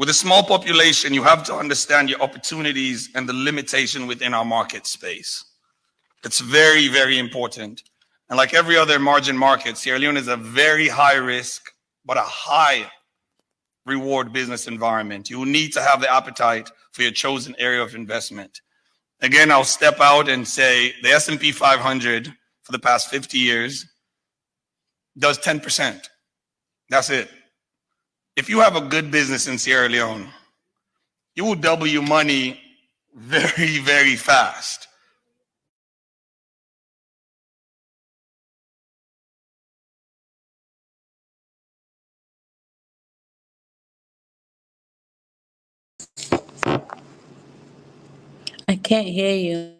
With a small population, you have to understand your opportunities and the limitation within our market space. It's very, very important. And like every other emerging market, Sierra Leone is a very high risk, but a high reward business environment. You need to have the appetite for your chosen area of investment. Again, I'll step out and say the S&P 500 for the past 50 years does 10%. That's it. If you have a good business in Sierra Leone, you will double your money very, very fast. I can't hear you.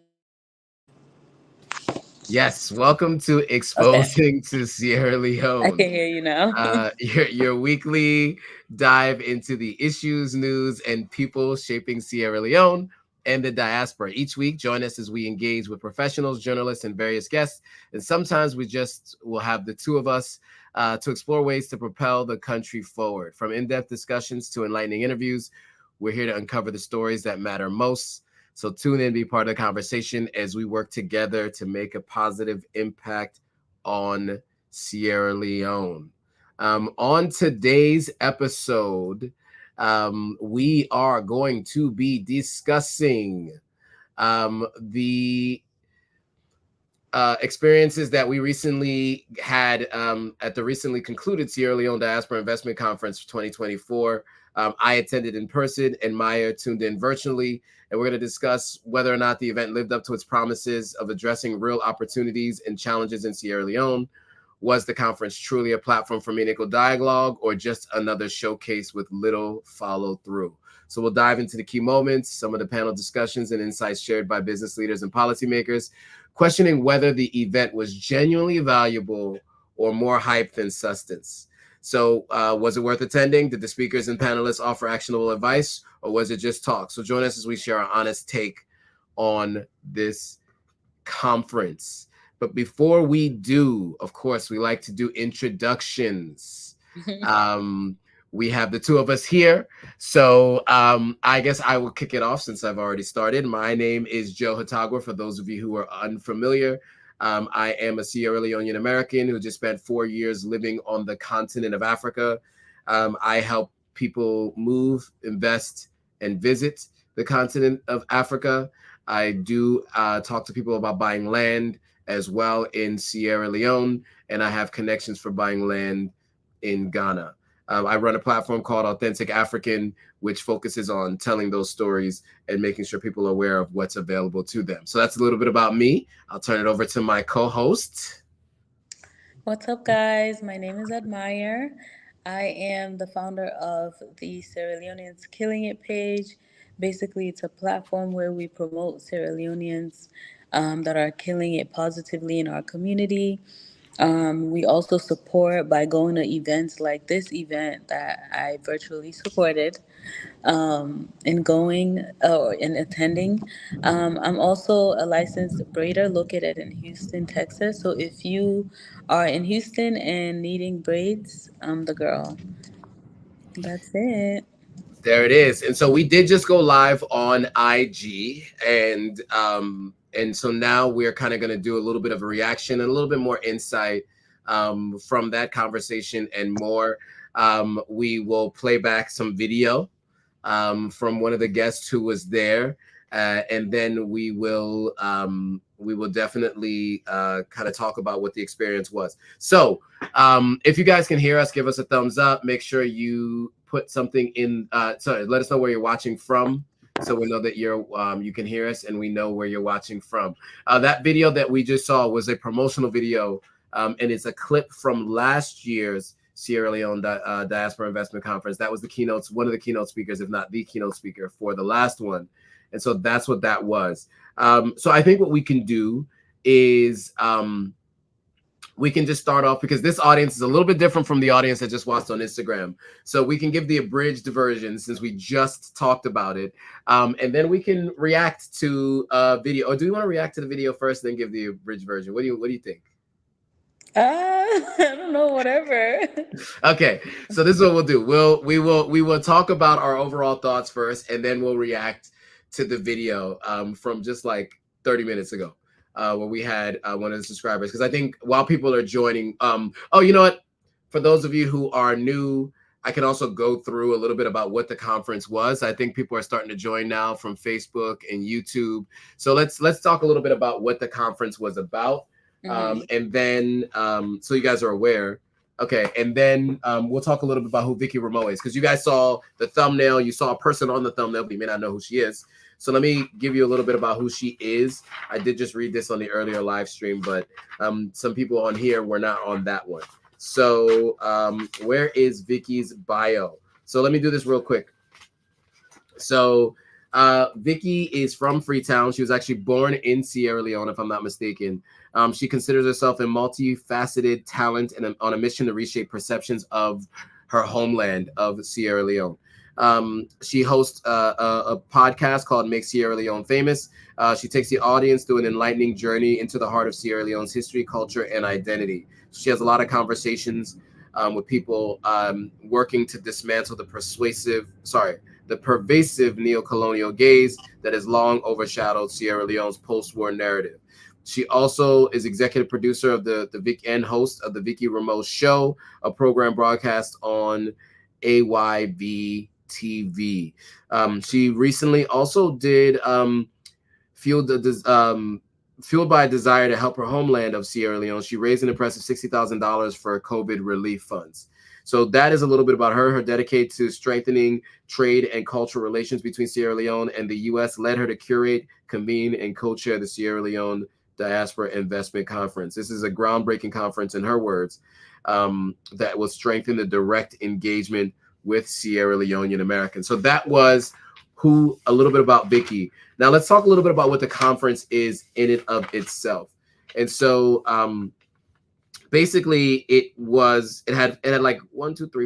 Yes, welcome to Exposing to Sierra Leone. I can hear you now. Your weekly dive into the issues, news, and people shaping Sierra Leone and the diaspora. Each week, join us as we engage with professionals, journalists, and various guests. And sometimes we just will have the two of us to explore ways to propel the country forward. From in-depth discussions to enlightening interviews, we're here to uncover the stories that matter most. So tune in, be part of the conversation as we work together to make a positive impact on Sierra Leone. On today's episode, we are going to be discussing the experiences that we recently had at the recently concluded Sierra Leone Diaspora Investment Conference 2024. I attended in person and Maya tuned in virtually, and we're going to discuss whether or not the event lived up to its promises of addressing real opportunities and challenges in Sierra Leone. Was the conference truly a platform for meaningful dialogue or just another showcase with little follow through? So we'll dive into the key moments, some of the panel discussions and insights shared by business leaders and policymakers, questioning whether the event was genuinely valuable or more hype than substance. So was it worth attending? Did the speakers and panelists offer actionable advice, or was it just talk? So join us as we share our honest take on this conference. But before we do, of course, we like to do introductions. We have the two of us here. So I guess I will kick it off since I've already started. My name is Joe Hatagwa, for those of you who are unfamiliar. I am a Sierra Leonean American who just spent 4 years living on the continent of Africa. I help people move, invest, and visit the continent of Africa. I do talk to people about buying land as well in Sierra Leone, and I have connections for buying land in Ghana. I run a platform called Authentic African, which focuses on telling those stories and making sure people are aware of what's available to them. So that's a little bit about me. I'll turn it over to my co-host. What's up, guys? My name is Admire. I am the founder of the Sierra Leoneans Killing It page. Basically, it's a platform where we promote Sierra Leoneans that are killing it positively in our community. We also support by going to events like this event that I virtually supported, and going and attending. I'm also a licensed braider located in Houston, Texas. So if you are in Houston and needing braids, I'm the girl. That's it. There it is. And so we did just go live on IG, and so now we're kind of going to do a little bit of a reaction and a little bit more insight from that conversation and more. We will play back some video from one of the guests who was there, and then we will definitely kind of talk about what the experience was. So if you guys can hear us, give us a thumbs up. Make sure you put something in. Let us know where you're watching from, so we know that you can hear us and we know where you're watching from. That video that we just saw was a promotional video, and it's a clip from last year's Sierra Leone Diaspora Investment Conference. That was one of the keynote speakers, if not the keynote speaker for the last one. And so that's what that was. So I think what we can do is we can just start off, because this audience is a little bit different from the audience that just watched on Instagram. So we can give the abridged version since we just talked about it. And then we can react to video. Or do we want to react to the video first and then give the abridged version? What do you think? I don't know, whatever. Okay, so this is what we'll do. We will talk about our overall thoughts first, and then we'll react to the video from just like 30 minutes ago, where we had one of the subscribers. Because I think while people are joining, oh, you know what? For those of you who are new, I can also go through a little bit about what the conference was. I think people are starting to join now from Facebook and YouTube. So let's talk a little bit about what the conference was about, and then so you guys are aware. Okay, and then we'll talk a little bit about who Vicky Ramo is, because you guys saw the thumbnail. You saw a person on the thumbnail, but you may not know who she is. So let me give you a little bit about who she is. I did just read this on the earlier live stream, but some people on here were not on that one. So where is Vicky's bio? So let me do this real quick. So Vicky is from Freetown. She was actually born in Sierra Leone, if I'm not mistaken. She considers herself a multifaceted talent and on a mission to reshape perceptions of her homeland of Sierra Leone. She hosts a podcast called Make Sierra Leone Famous. She takes the audience through an enlightening journey into the heart of Sierra Leone's history, culture, and identity. She has a lot of conversations with people working to dismantle the pervasive neo-colonial gaze that has long overshadowed Sierra Leone's post-war narrative. She also is executive producer of and host of the Vicky Ramo Show, a program broadcast on AYV TV. She recently also did fueled by a desire to help her homeland of Sierra Leone. She raised an impressive $60,000 for COVID relief funds. So that is a little bit about her. Her dedication to strengthening trade and cultural relations between Sierra Leone and the U.S. led her to curate, convene, and co-chair the Sierra Leone Diaspora Investment Conference. This is a groundbreaking conference, in her words, that will strengthen the direct engagement with Sierra Leonean Americans. So that was a little bit about Vicky. Now let's talk a little bit about what the conference is in and of itself. And so basically it had like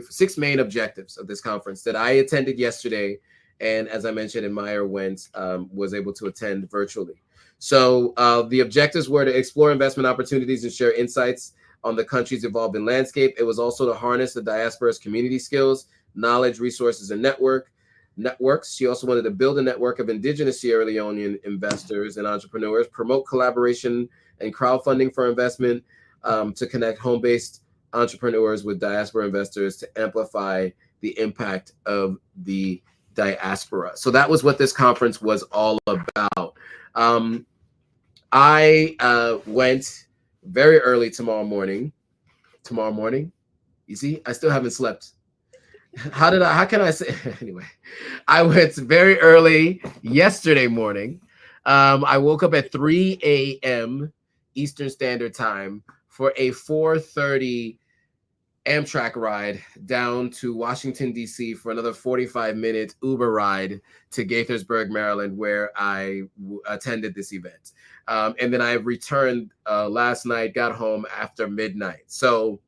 6 main objectives of this conference that I attended yesterday. And as I mentioned, and Meyer was able to attend virtually. So the objectives were to explore investment opportunities and share insights on the country's evolving landscape. It was also to harness the diaspora's community skills, knowledge, resources, and networks. She also wanted to build a network of indigenous Sierra Leonean investors and entrepreneurs, promote collaboration and crowdfunding for investment, to connect home-based entrepreneurs with diaspora investors to amplify the impact of the diaspora. So that was what this conference was all about. I went very early tomorrow morning. You see, I still haven't slept. How can I say anyway? I went very early yesterday morning. I woke up at 3 a.m. Eastern Standard Time for a 4:30 Amtrak ride down to Washington, D.C. for another 45-minute Uber ride to Gaithersburg, Maryland, where I attended this event. And then I returned last night, got home after midnight. So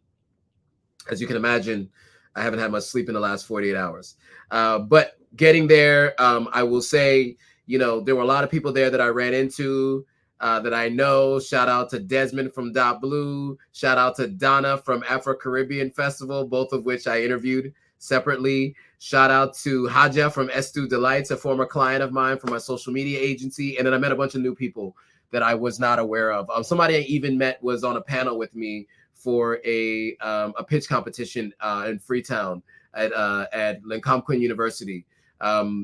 as you can imagine, I haven't had much sleep in the last 48 hours. But getting there, I will say, there were a lot of people there that I ran into, that I know. Shout out to Desmond from Dot Blue. Shout out to Donna from Afro-Caribbean Festival, both of which I interviewed separately. Shout out to Haja from Estu Delights, a former client of mine from my social media agency. And then I met a bunch of new people that I was not aware of. Somebody I even met was on a panel with me for a pitch competition in Freetown at Lencomquin University.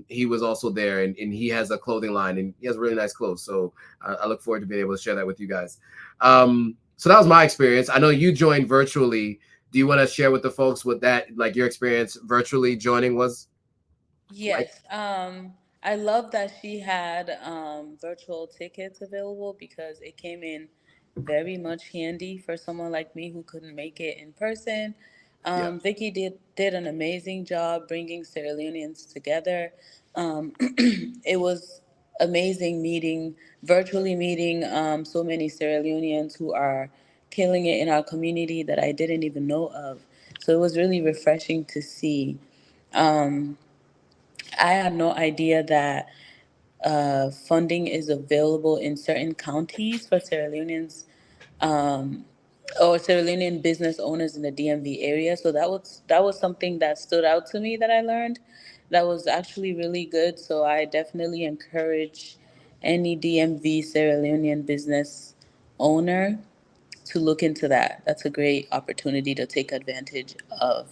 He was also there, and he has a clothing line, and he has really nice clothes. So I look forward to being able to share that with you guys. So that was my experience. I know you joined virtually. Do you want to share with the folks what that, like, your experience virtually joining was? Yes. I love that she had virtual tickets available because it came in very much handy for someone like me who couldn't make it in person. Vicky did an amazing job bringing Sierra Leoneans together. It was amazing virtually meeting so many Sierra Leoneans who are killing it in our community that I didn't even know of. So it was really refreshing to see. Um, I had no idea that funding is available in certain counties for Sierra Leoneans or Sierra Leonean business owners in the DMV area. So that was something that stood out to me that I learned. That was actually really good. So I definitely encourage any DMV Sierra Leonean business owner to look into that. That's a great opportunity to take advantage of.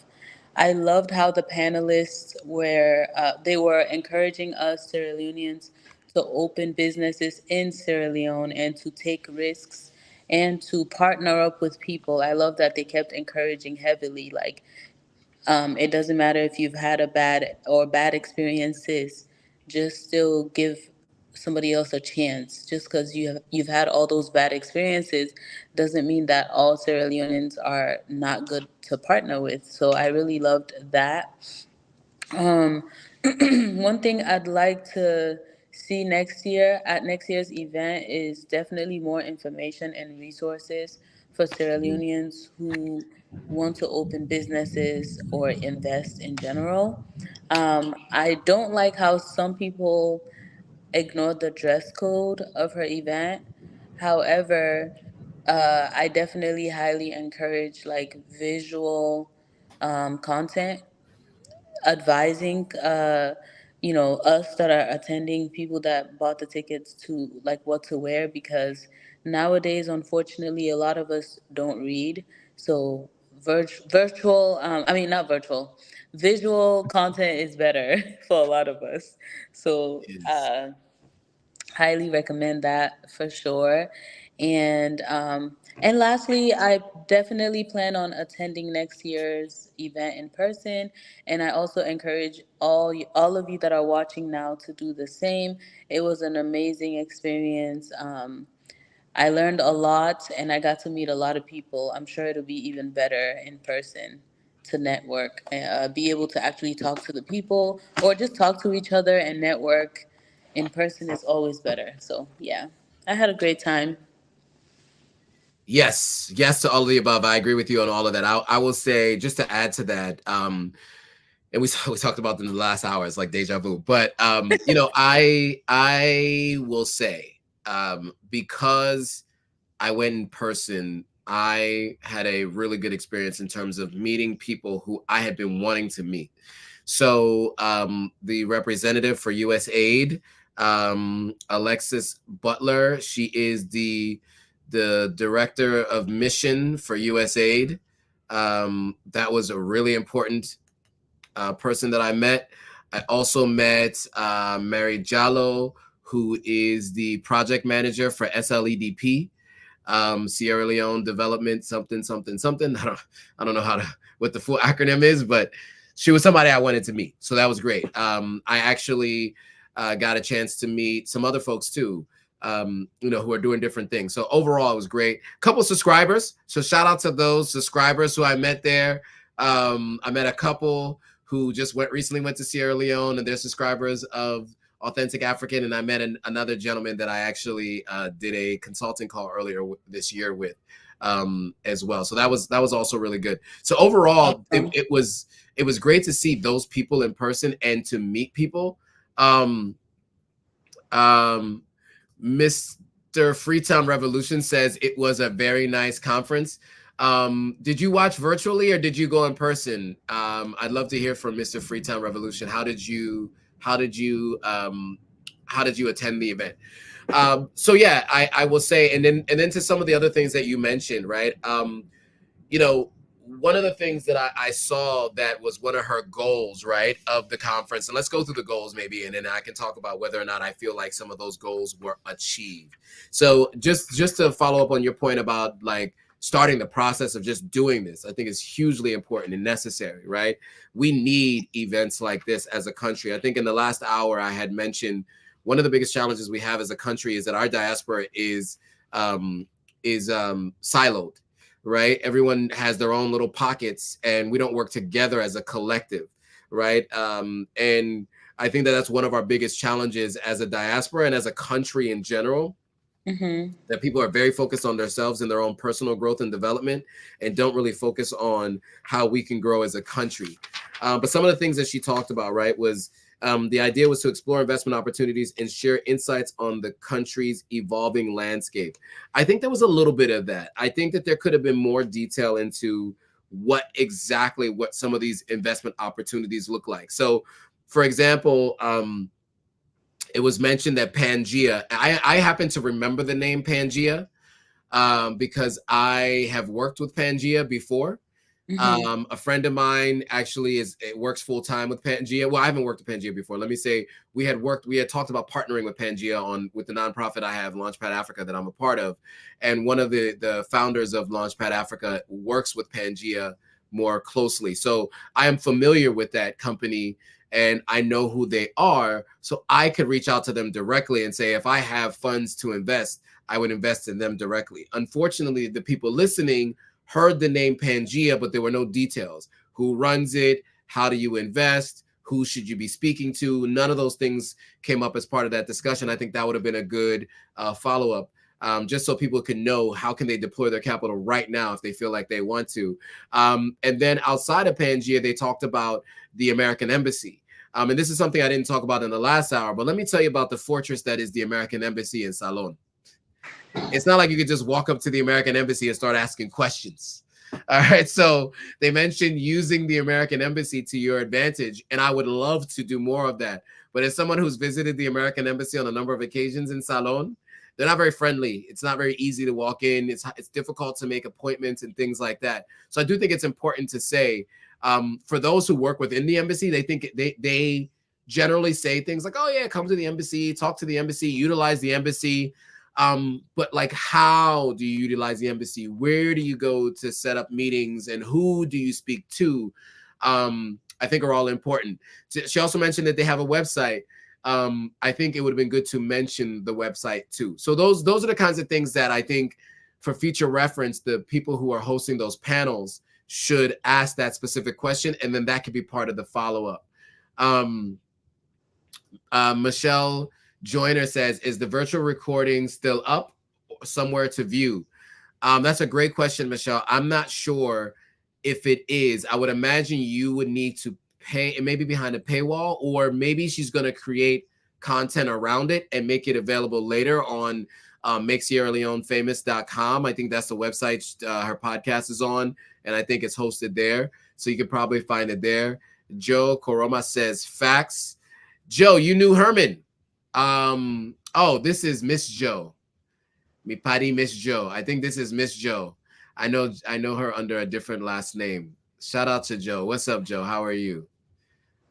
I loved how the panelists were they were encouraging us Sierra Leoneans to open businesses in Sierra Leone and to take risks and to partner up with people. I love that they kept encouraging heavily, like it doesn't matter if you've had a bad experiences, just still give somebody else a chance. Just because you've had all those bad experiences doesn't mean that all Sierra Leoneans are not good to partner with. So I really loved that. Um, one thing I'd like to see next year at next year's event is definitely more information and resources for Sierra Leoneans who want to open businesses or invest in general. I don't like how some people ignored the dress code of her event. However, I definitely highly encourage like visual content advising us that are attending, people that bought the tickets, to like what to wear, because nowadays unfortunately a lot of us don't read. So virtual I mean not virtual, visual content is better for a lot of us. So Is highly recommend that for sure. And lastly, I definitely plan on attending next year's event in person, and I also encourage all of you that are watching now to do the same. It was an amazing experience. I learned a lot, and I got to meet a lot of people. I'm sure it'll be even better in person to network, be able to actually talk to the people, or just talk to each other and network. In person is always better. So yeah, I had a great time. yes to all of the above. I agree with you on all of that. I will say, just to add to that, and we talked about them in the last hour. It's like deja vu. But I will say, because I went in person, I had a really good experience in terms of meeting people who I had been wanting to meet. So the representative for USAID, Alexis Butler, she is the director of mission for USAID. That was a really important person that I met. I also met Mary Jallo, who is the project manager for SLEDP, Sierra Leone Development something something something. I don't know what the full acronym is, but she was somebody I wanted to meet. So that was great. I actually got a chance to meet some other folks too, who are doing different things. So overall, it was great. A couple subscribers. So shout out to those subscribers who I met there. I met a couple who just recently went to Sierra Leone, and they're subscribers of Authentic African. And I met another gentleman that I actually did a consulting call earlier this year with as well. So that was also really good. So overall, Awesome. it was great to see those people in person and to meet people. Mr. Freetown Revolution says it was a very nice conference. Did you watch virtually or did you go in person? I'd love to hear from Mr. Freetown Revolution. How did you attend the event? So yeah, I will say, and then to some of the other things that you mentioned, right? One of the things that I saw that was one of her goals, right, of the conference, and let's go through the goals maybe, and then I can talk about whether or not I feel like some of those goals were achieved. So just to follow up on your point about like starting the process of just doing this, I think is hugely important and necessary, right? We need events like this as a country. I think in the last hour I had mentioned one of the biggest challenges we have as a country is that our diaspora is siloed. Right? Everyone has their own little pockets and we don't work together as a collective, right? And I think that that's one of our biggest challenges as a diaspora and as a country in general, that people are very focused on themselves and their own personal growth and development and don't really focus on how we can grow as a country. But some of the things that she talked about, right, was The idea was to explore investment opportunities and share insights on the country's evolving landscape. I think there was a little bit of that. I think that there could have been more detail into what some of these investment opportunities look like. So, for example, it was mentioned that Pangea, I happen to remember the name Pangea because I have worked with Pangea before. A friend of mine actually works full time with Pangea. Well, I haven't worked with Pangea before. Let me say we had talked about partnering with Pangea with the nonprofit I have, Launchpad Africa, that I'm a part of. And one of the founders of Launchpad Africa works with Pangea more closely. So I am familiar with that company and I know who they are. So I could reach out to them directly and say, if I have funds to invest, I would invest in them directly. Unfortunately, the people listening heard the name Pangea, but there were no details. Who runs it? How do you invest? Who should you be speaking to? None of those things came up as part of that discussion. I think that would have been a good follow-up, just so people can know how can they deploy their capital right now if they feel like they want to. And then outside of Pangea, they talked about the American Embassy. And this is something I didn't talk about in the last hour, but let me tell you about the fortress that is the American Embassy in Salon. It's not like you could just walk up to the American Embassy and start asking questions. All right. So they mentioned using the American Embassy to your advantage. And I would love to do more of that. But as someone who's visited the American Embassy on a number of occasions in Salon, they're not very friendly. It's not very easy to walk in. It's difficult to make appointments and things like that. So I do think it's important to say, for those who work within the embassy, they generally say things like, oh yeah, come to the embassy, talk to the embassy, utilize the embassy. But like, how do you utilize the embassy? Where do you go to set up meetings and who do you speak to? I think are all important. She also mentioned that they have a website. I think it would have been good to mention the website too. So those are the kinds of things that I think for future reference, the people who are hosting those panels should ask that specific question. And then that could be part of the follow-up. Michelle Joyner says, is the virtual recording still up somewhere to view? That's a great question, Michelle. I'm not sure if it is. I would imagine you would need to pay, maybe behind a paywall, or maybe she's going to create content around it and make it available later on makesierraleonefamous.com. I think that's the website her podcast is on, and I think it's hosted there. So you could probably find it there. Joe Koroma says, facts. Joe, you knew Herman. Oh, this is Miss Joe. Mi pari Miss Joe. I think this is Miss Joe. I know her under a different last name. Shout out to Joe. What's up, Joe? How are you?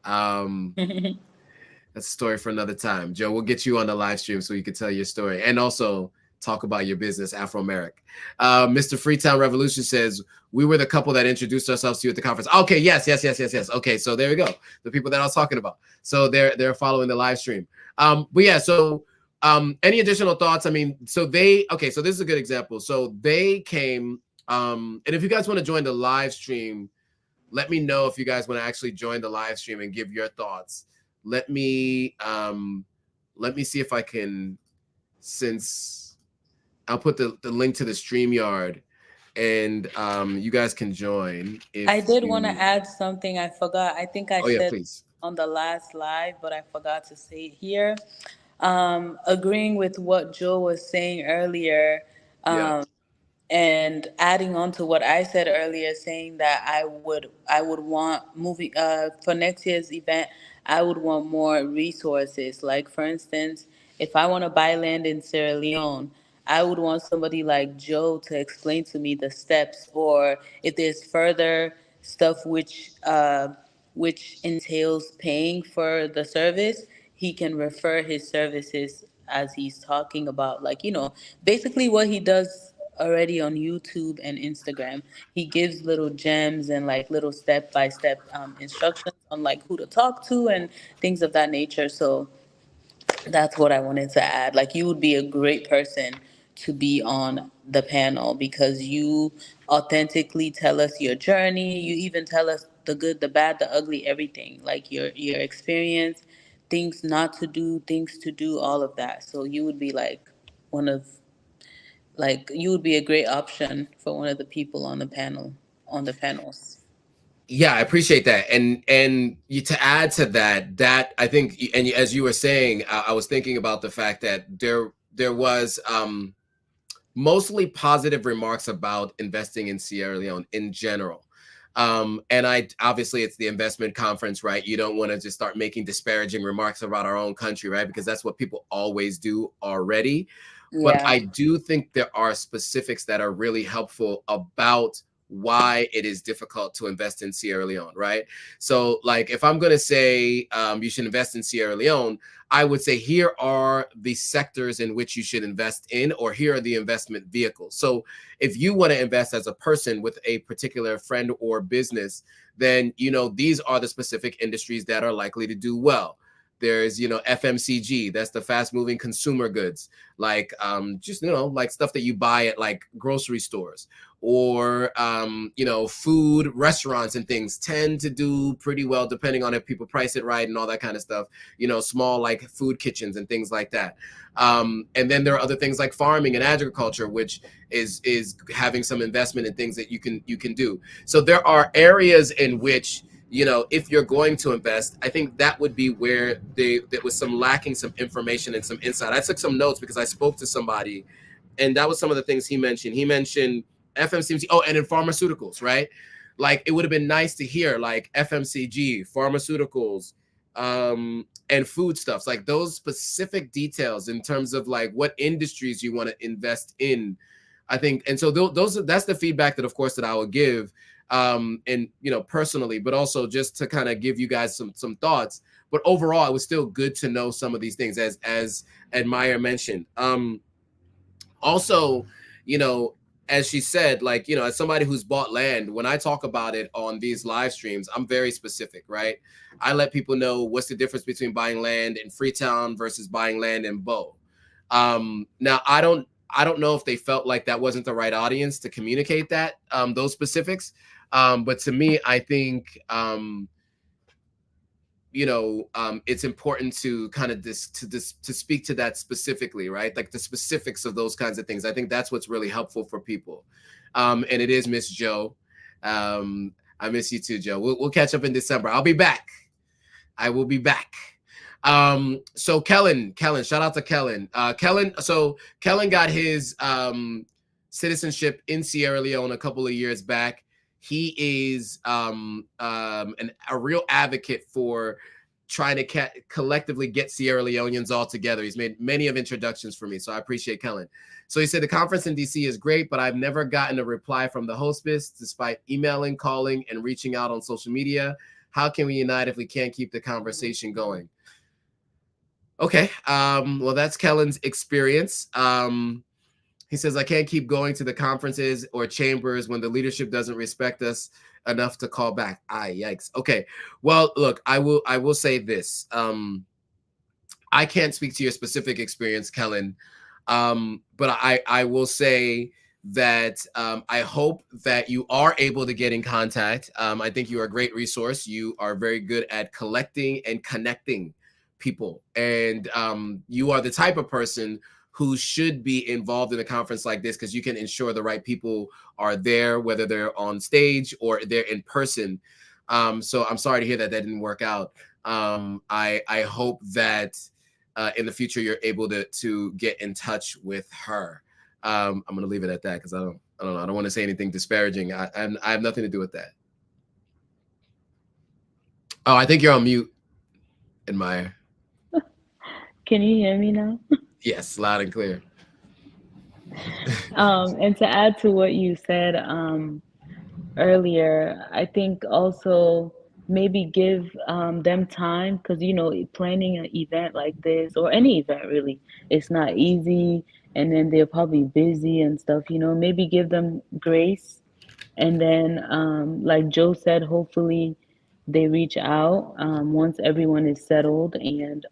That's a story for another time. Joe, we'll get you on the live stream so you can tell your story and also talk about your business, Afro-Americ. Mr. Freetown Revolution says, we were the couple that introduced ourselves to you at the conference. Okay, yes. Okay, so there we go. The people that I was talking about. So they're following the live stream. But yeah, so any additional thoughts? I mean, so this is a good example. So they came, and if you guys want to join the live stream, let me know if you guys want to actually join the live stream and give your thoughts. Let me see if I can, since I'll put the link to the StreamYard and you guys can join. I did want to add something. I forgot. I think I said please. On the last live, but I forgot to say it here. Agreeing with what Joe was saying earlier, and adding on to what I said earlier, saying that I would want moving for next year's event, I would want more resources. Like for instance, if I want to buy land in Sierra Leone, I would want somebody like Joe to explain to me the steps, or if there's further stuff which entails paying for the service, he can refer his services as he's talking about, like, basically what he does already on YouTube and Instagram. He gives little gems and like little step by step instructions on like who to talk to and things of that nature. So that's what I wanted to add. Like, you would be a great person to be on the panel because you authentically tell us your journey. You even tell us the good, the bad, the ugly, everything. Like your experience, things not to do, things to do, all of that. So you would be like one of you would be a great option for one of the people on the panels. Yeah, I appreciate that. And to add to that, that I think, and as you were saying, I was thinking about the fact that there was mostly positive remarks about investing in Sierra Leone in general. And I obviously it's the investment conference, right? You don't want to just start making disparaging remarks about our own country, right? Because that's what people always do already. But Yeah. I do think there are specifics that are really helpful about why it is difficult to invest in Sierra Leone, right? So, like, if I'm going to say you should invest in Sierra Leone, I would say here are the sectors in which you should invest in, or here are the investment vehicles. So, if you want to invest as a person with a particular friend or business, then these are the specific industries that are likely to do well. There's FMCG, that's the fast moving consumer goods, like just like stuff that you buy at like grocery stores, or food restaurants and things tend to do pretty well depending on if people price it right and all that kind of stuff. Small like food kitchens and things like that. And then there are other things like farming and agriculture, which is having some investment in things that you can do. So there are areas in which if you're going to invest, I think that would be where there was some lacking some information and some insight. I took some notes because I spoke to somebody, and that was some of the things he mentioned. He mentioned FMCG, and in pharmaceuticals, right? Like it would have been nice to hear like FMCG, pharmaceuticals, and foodstuffs, like those specific details in terms of like what industries you want to invest in. I think, and so that's the feedback that, of course, that I would give, and personally, but also just to kind of give you guys some thoughts. But overall, it was still good to know some of these things, as Admire mentioned. Also, as she said, like, as somebody who's bought land, when I talk about it on these live streams, I'm very specific, right? I let people know what's the difference between buying land in Freetown versus buying land in Bow. Now, I don't know if they felt like that wasn't the right audience to communicate that, those specifics. But to me, I think, it's important to kind of to speak to that specifically, right? Like the specifics of those kinds of things. I think that's what's really helpful for people. And it is Miss Joe. I miss you too, Joe. We'll catch up in December. I'll be back. I will be back. So Kellen, shout out to Kellen. So Kellen got his citizenship in Sierra Leone a couple of years back. He is a real advocate for trying to collectively get Sierra Leoneans all together. He's made many of introductions for me, so I appreciate Kellen. So he said the conference in DC is great, but I've never gotten a reply from the hostess despite emailing, calling, and reaching out on social media. How can we unite if we can't keep the conversation going? Okay, well, that's Kellen's experience. He says, I can't keep going to the conferences or chambers when the leadership doesn't respect us enough to call back. Yikes. Okay, well, look, I will say this. I can't speak to your specific experience, Kellen, but I will say that I hope that you are able to get in contact. I think you are a great resource. You are very good at collecting and connecting people, and you are the type of person who should be involved in a conference like this, because you can ensure the right people are there, whether they're on stage or they're in person. So I'm sorry to hear that didn't work out. I hope that in the future you're able to get in touch with her. I'm going to leave it at that because I don't know. I don't want to say anything disparaging. I have nothing to do with that. Oh, I think you're on mute, Admire. Can you hear me now? Yes, loud and clear. And to add to what you said earlier, I think also maybe give them time, because planning an event like this, or any event really, it's not easy, and then they're probably busy and stuff. Maybe give them grace, and then like Joe said, hopefully they reach out once everyone is settled,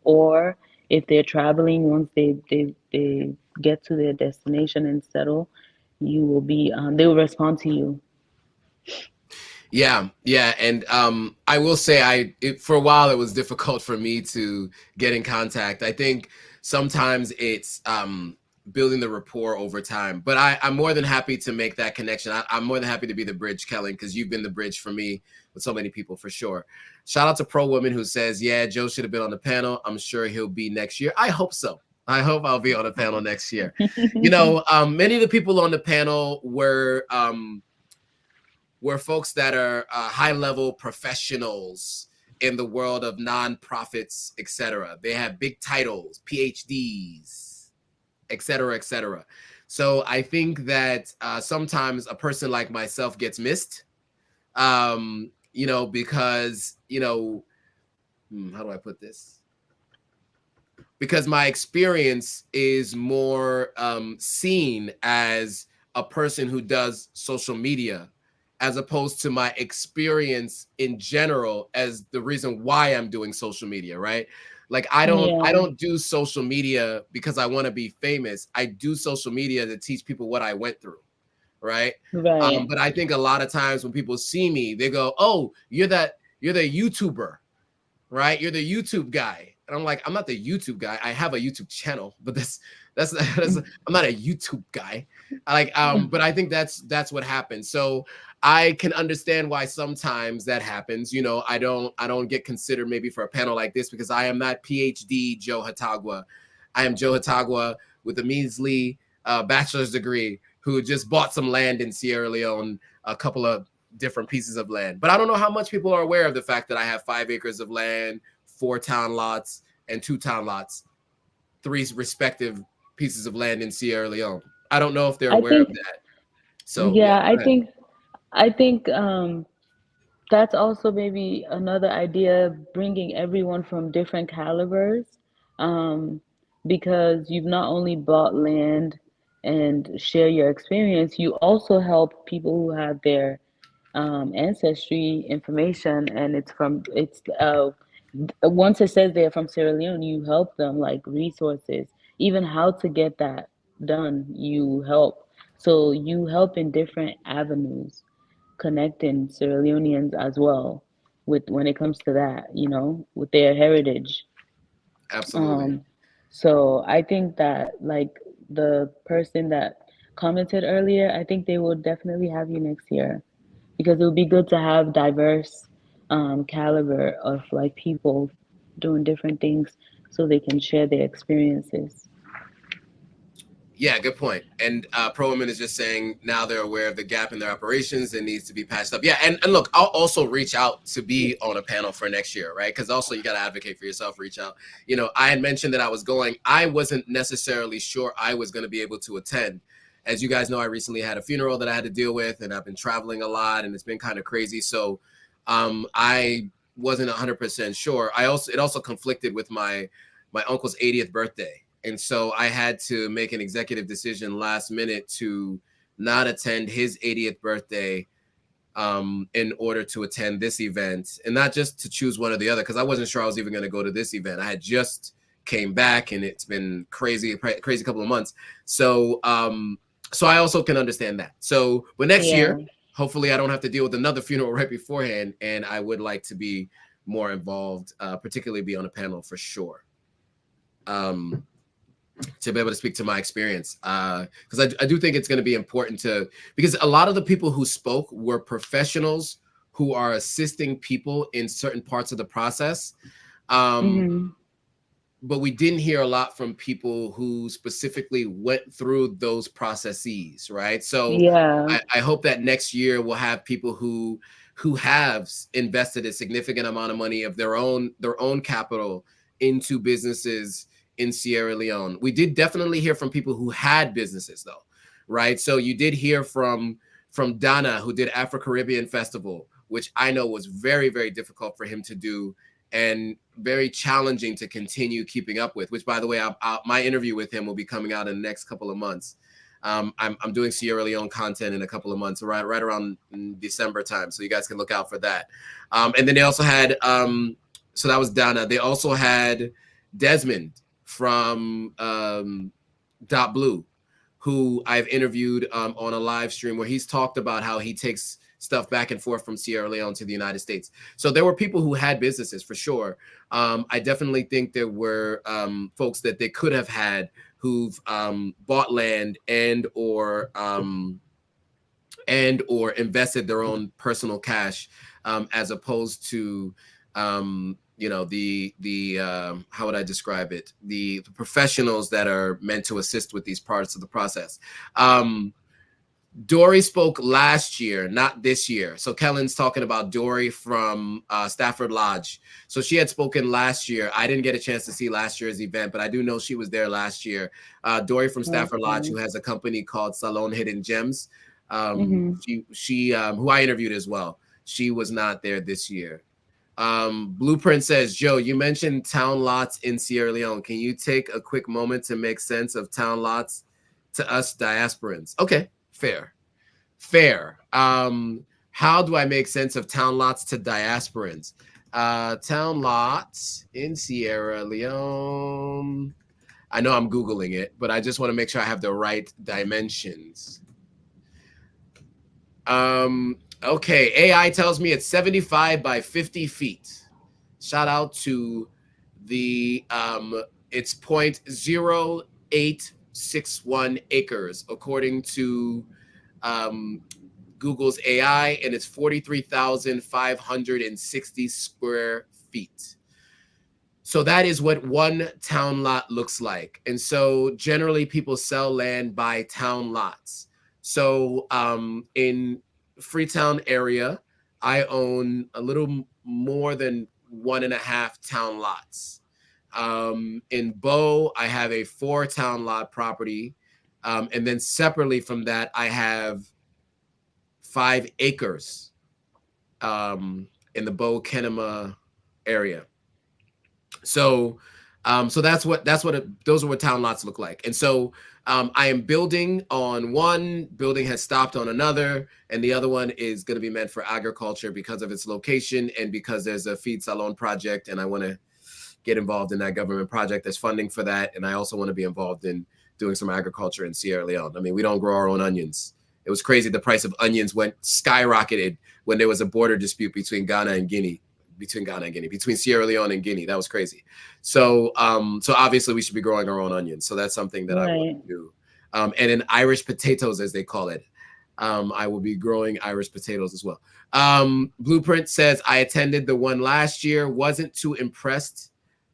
or if they're traveling, once they get to their destination and settle, you will be they will respond to you. Yeah, and I will say, for a while it was difficult for me to get in contact. I think sometimes it's building the rapport over time. But I'm more than happy to make that connection. I'm more than happy to be the bridge, Kellen, because you've been the bridge for me with so many people, for sure. Shout out to Pro Woman, who says, yeah, Joe should have been on the panel. I'm sure he'll be next year. I hope so. I hope I'll be on the panel next year. You know, many of the people on the panel were folks that are high-level professionals in the world of nonprofits, etc. They have big titles, PhDs, et cetera, et cetera. So I think that sometimes a person like myself gets missed, you know, because, you know, how do I put this? Because my experience is more seen as a person who does social media, as opposed to my experience in general as the reason why I'm doing social media, right? Like I don't do social media because I want to be famous. I do social media to teach people what I went through, right? Right. But I think a lot of times when people see me, they go, "Oh, you're the YouTuber, right? You're the YouTube guy." And I'm like, "I'm not the YouTube guy. I have a YouTube channel, but that's I'm not a YouTube guy." But I think that's what happens. So I can understand why sometimes that happens. You know, I don't get considered maybe for a panel like this because I am not PhD Joe Hatagwa. I am Joe Hatagwa with a measly bachelor's degree who just bought some land in Sierra Leone, a couple of different pieces of land. But I don't know how much people are aware of the fact that I have 5 acres of land, 4 town lots, and 2 town lots, 3 respective pieces of land in Sierra Leone. I don't know if they're aware of that. So yeah, I think that's also maybe another idea of bringing everyone from different calibers, because you've not only bought land and share your experience, you also help people who have their ancestry information, and once it says they're from Sierra Leone, you help them, like resources, even how to get that done, you help. So you help in different avenues, connecting Sierra Leoneans as well with when it comes to that, you know, with their heritage. absolutely. So I think that, like, the person that commented earlier, I think they will definitely have you next year, because it would be good to have diverse caliber of like people doing different things so they can share their experiences. Yeah, good point. And Pro Women is just saying now they're aware of the gap in their operations and needs to be patched up. Yeah, and look, I'll also reach out to be on a panel for next year, right? Because also you got to advocate for yourself, reach out. You know, I had mentioned that I was going. I wasn't necessarily sure I was going to be able to attend. As you guys know, I recently had a funeral that I had to deal with, and I've been traveling a lot, and it's been kind of crazy. So I wasn't 100% sure. It also conflicted with my uncle's 80th birthday. And so I had to make an executive decision last minute to not attend his 80th birthday in order to attend this event, and not just to choose one or the other, because I wasn't sure I was even going to go to this event. I had just came back and it's been crazy couple of months. So so I also can understand that. So but next year, hopefully I don't have to deal with another funeral right beforehand, and I would like to be more involved, particularly be on a panel for sure. To be able to speak to my experience, because I do think it's going to be important because a lot of the people who spoke were professionals who are assisting people in certain parts of the process. But we didn't hear a lot from people who specifically went through those processes, right? So I hope that next year we'll have people who have invested a significant amount of money of their own capital into businesses in Sierra Leone. We did definitely hear from people who had businesses though, right? So you did hear from Dana, who did Afro-Caribbean Festival, which I know was very, very difficult for him to do and very challenging to continue keeping up with, which by the way, my interview with him will be coming out in the next couple of months. I'm doing Sierra Leone content in a couple of months, right around December time. So you guys can look out for that. And then they also had, so that was Dana. They also had Desmond from Dot Blue, who I've interviewed on a live stream where he's talked about how he takes stuff back and forth from Sierra Leone to the United States. So there were people who had businesses for sure. I definitely think there were folks that they could have had who've bought land and or invested their own personal cash, as opposed to you know, the how would I describe it? The professionals that are meant to assist with these parts of the process. Dory spoke last year, not this year. So Kellen's talking about Dory from Stafford Lodge. So she had spoken last year. I didn't get a chance to see last year's event, but I do know she was there last year. Dory from Stafford Lodge, who has a company called Salon Hidden Gems. She who I interviewed as well. She was not there this year. Blueprint says, Joe, you mentioned town lots in Sierra Leone. Can you take a quick moment to make sense of town lots to us diasporans? Okay, fair. How do I make sense of town lots to diasporans? Town lots in Sierra Leone. I know I'm Googling it, but I just want to make sure I have the right dimensions. Okay, AI tells me it's 75 by 50 feet. Shout out to the, it's 0.0861 acres, according to Google's AI, and it's 43,560 square feet. So that is what one town lot looks like. And so generally people sell land by town lots. So in Freetown area, I own a little more than 1.5 town lots. In Bow, I have a 4 town lot property. And then separately from that, I have 5 acres in the Bow Kenema area. So those are what town lots look like. And so I am building on one, building has stopped on another, and the other one is going to be meant for agriculture because of its location and because there's a feed salon project, and I want to get involved in that government project. There's funding for that, and I also want to be involved in doing some agriculture in Sierra Leone. I mean, we don't grow our own onions. It was crazy. The price of onions skyrocketed when there was a border dispute between between Sierra Leone and Guinea. That was crazy. So obviously we should be growing our own onions. So that's something that I want to do. And in Irish potatoes, as they call it, I will be growing Irish potatoes as well. Blueprint says, I attended the one last year, wasn't too impressed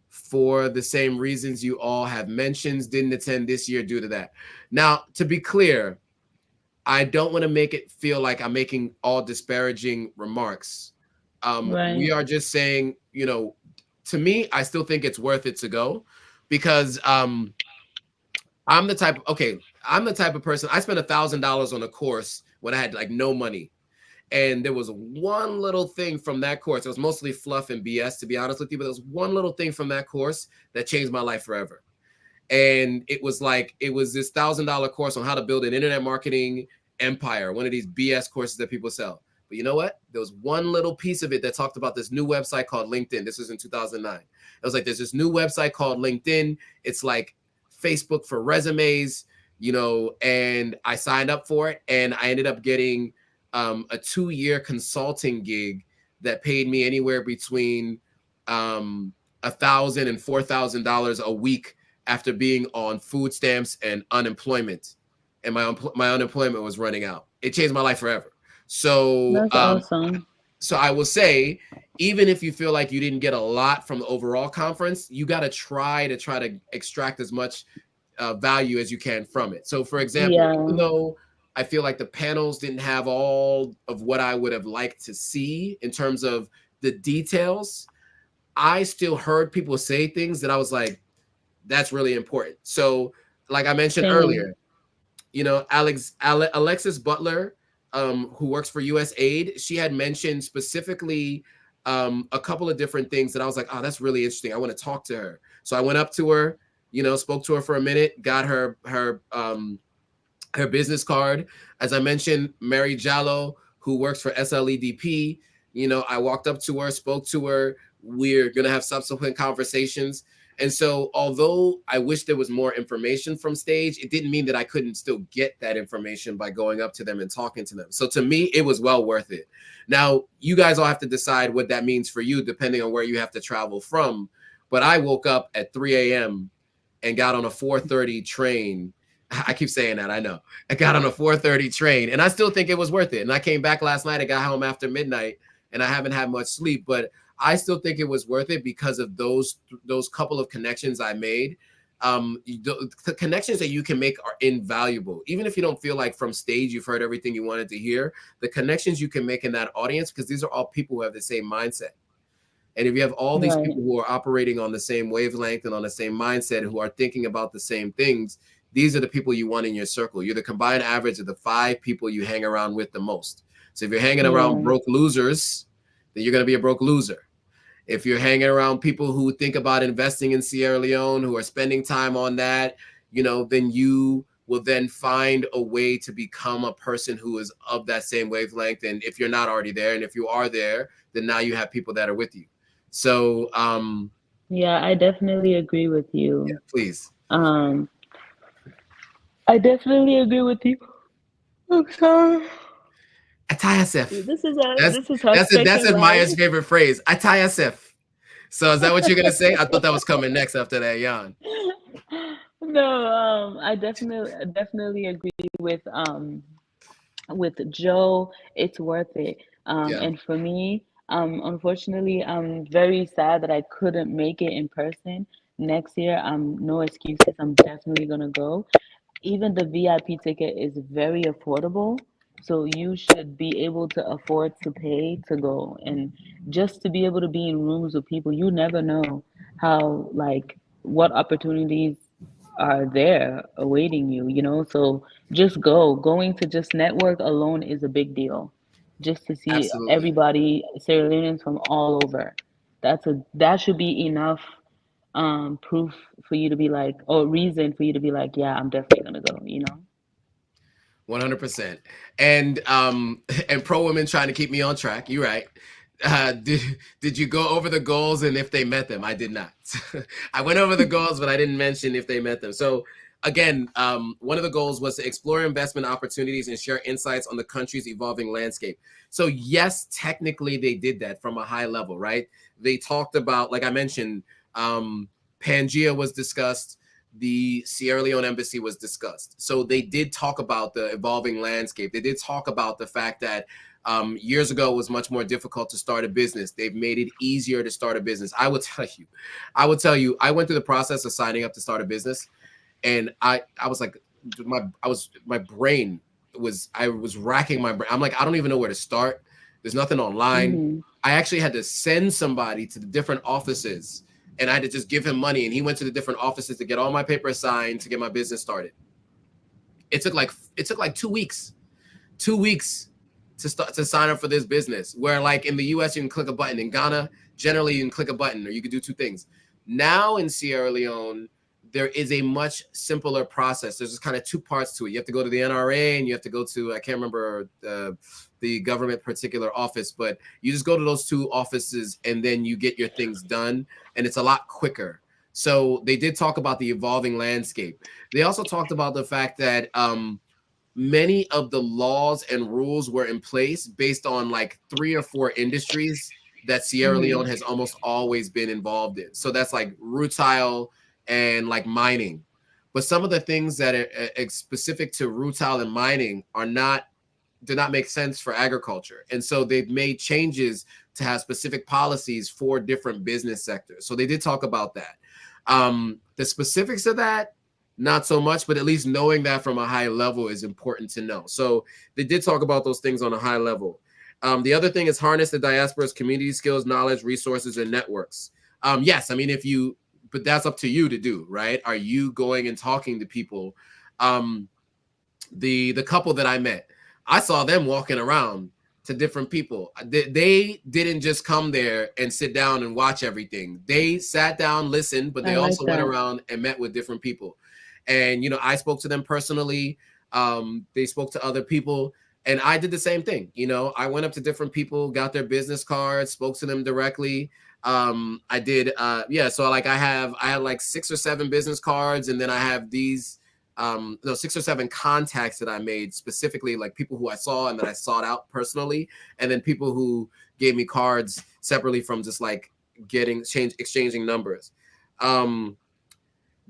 for the same reasons you all have mentioned, didn't attend this year due to that. Now, to be clear, I don't want to make it feel like I'm making all disparaging remarks. We are just saying, you know, to me, I still think it's worth it to go because I'm the type of person, I spent $1,000 on a course when I had like no money. And there was one little thing from that course. It was mostly fluff and BS, to be honest with you, but there was one little thing from that course that changed my life forever. And it was this $1,000 course on how to build an internet marketing empire, one of these BS courses that people sell. But you know what? There was one little piece of it that talked about this new website called LinkedIn. This was in 2009. It was like, there's this new website called LinkedIn. It's like Facebook for resumes, you know, and I signed up for it. And I ended up getting a 2-year consulting gig that paid me anywhere between $1,000 and $4,000 a week after being on food stamps and unemployment. And my unemployment was running out. It changed my life forever. So that's awesome. So I will say, even if you feel like you didn't get a lot from the overall conference, you got to try to extract as much value as you can from it. So for example, even though I feel like the panels didn't have all of what I would have liked to see in terms of the details, I still heard people say things that I was like, that's really important. So like I mentioned earlier, you know, Alexis Butler, who works for USAID, she had mentioned specifically a couple of different things that I was like, oh, that's really interesting. I want to talk to her. So I went up to her, you know, spoke to her for a minute, got her business card. As I mentioned, Mary Jallo, who works for SLEDP, you know, I walked up to her, spoke to her. We're going to have subsequent conversations. And so although I wish there was more information from stage, it didn't mean that I couldn't still get that information by going up to them and talking to them. So to me, it was well worth it. Now, you guys all have to decide what that means for you, depending on where you have to travel from. But I woke up at 3 a.m. and got on a 4:30 train. I keep saying that, I know. I got on a 4:30 train, and I still think it was worth it. And I came back last night. I got home after midnight, and I haven't had much sleep, but I still think it was worth it because of those couple of connections I made. The connections that you can make are invaluable. Even if you don't feel like from stage you've heard everything you wanted to hear, the connections you can make in that audience, because these are all people who have the same mindset. And if you have all these people who are operating on the same wavelength and on the same mindset, who are thinking about the same things, these are the people you want in your circle. You're the combined average of the 5 people you hang around with the most. So if you're hanging around broke losers, then you're going to be a broke loser. If you're hanging around people who think about investing in Sierra Leone, who are spending time on that, then you will then find a way to become a person who is of that same wavelength. And if you're not already there, and if you are there, then now you have people that are with you. So, yeah, I definitely agree with you. Yeah, please. I definitely agree with you. I'm sorry. Atayasef. This is her That's second Maya's life. favorite phrase. Atayasef. So is that what you're gonna say? I thought that was coming next after that yawn. No, I definitely agree with Joe. It's worth it. Yeah. And for me, unfortunately, I'm very sad that I couldn't make it in person next year. No excuses. I'm definitely gonna go. Even the VIP ticket is very affordable. So you should be able to afford to pay to go. And just to be able to be in rooms with people, you never know how, like, what opportunities are there awaiting you, So just go. Going to just network alone is a big deal. Just to see Absolutely. everybody, Sierra Leoneans from all over. That should be enough proof for you to be like, or reason for you to be like, yeah, I'm definitely gonna go. 100%. And pro women trying to keep me on track. You're right. Did you go over the goals and if they met them? I did not. I went over the goals, but I didn't mention if they met them. So again, one of the goals was to explore investment opportunities and share insights on the country's evolving landscape. So yes, technically they did that from a high level, right? They talked about, like I mentioned, Pangea was discussed. The Sierra Leone embassy was discussed. So they did talk about the evolving landscape. They did talk about the fact that years ago it was much more difficult to start a business. They've made it easier to start a business. I would tell you, I went through the process of signing up to start a business, and I was like, my brain was, I was racking my brain. I'm like, I don't even know where to start. There's nothing online. I actually had to send somebody to the different offices, and I had to just give him money, and he went to the different offices to get all my papers signed to get my business started. It took like 2 weeks. 2 weeks to sign up for this business, where like in the US you can click a button. In Ghana, generally you can click a button, or you could do 2 things. Now in Sierra Leone, there is a much simpler process. There's just kind of 2 parts to it. You have to go to the NRA, and you have to go to, I can't remember the government particular office, but you just go to those 2 offices and then you get your things done, and it's a lot quicker. So they did talk about the evolving landscape. They also talked about the fact that many of the laws and rules were in place based on like 3 or 4 industries that Sierra Leone has almost always been involved in. So that's like rutile and like mining. But some of the things that are specific to rutile and mining do not make sense for agriculture. And so they've made changes to have specific policies for different business sectors. So they did talk about that. The specifics of that, not so much, but at least knowing that from a high level is important to know. So they did talk about those things on a high level. The other thing is harness the diaspora's community skills, knowledge, resources, and networks. Yes, I mean, but that's up to you to do, right? Are you going and talking to people? The couple that I met, I saw them walking around to different people. They didn't just come there and sit down and watch everything. They sat down, listened, but they also went around and met with different people. And, I spoke to them personally. They spoke to other people, and I did the same thing. I went up to different people, got their business cards, spoke to them directly. I did. So like I had like 6 or 7 business cards, and then I have these 6 or 7 contacts that I made specifically, like people who I saw and that I sought out personally, and then people who gave me cards separately from just like exchanging numbers.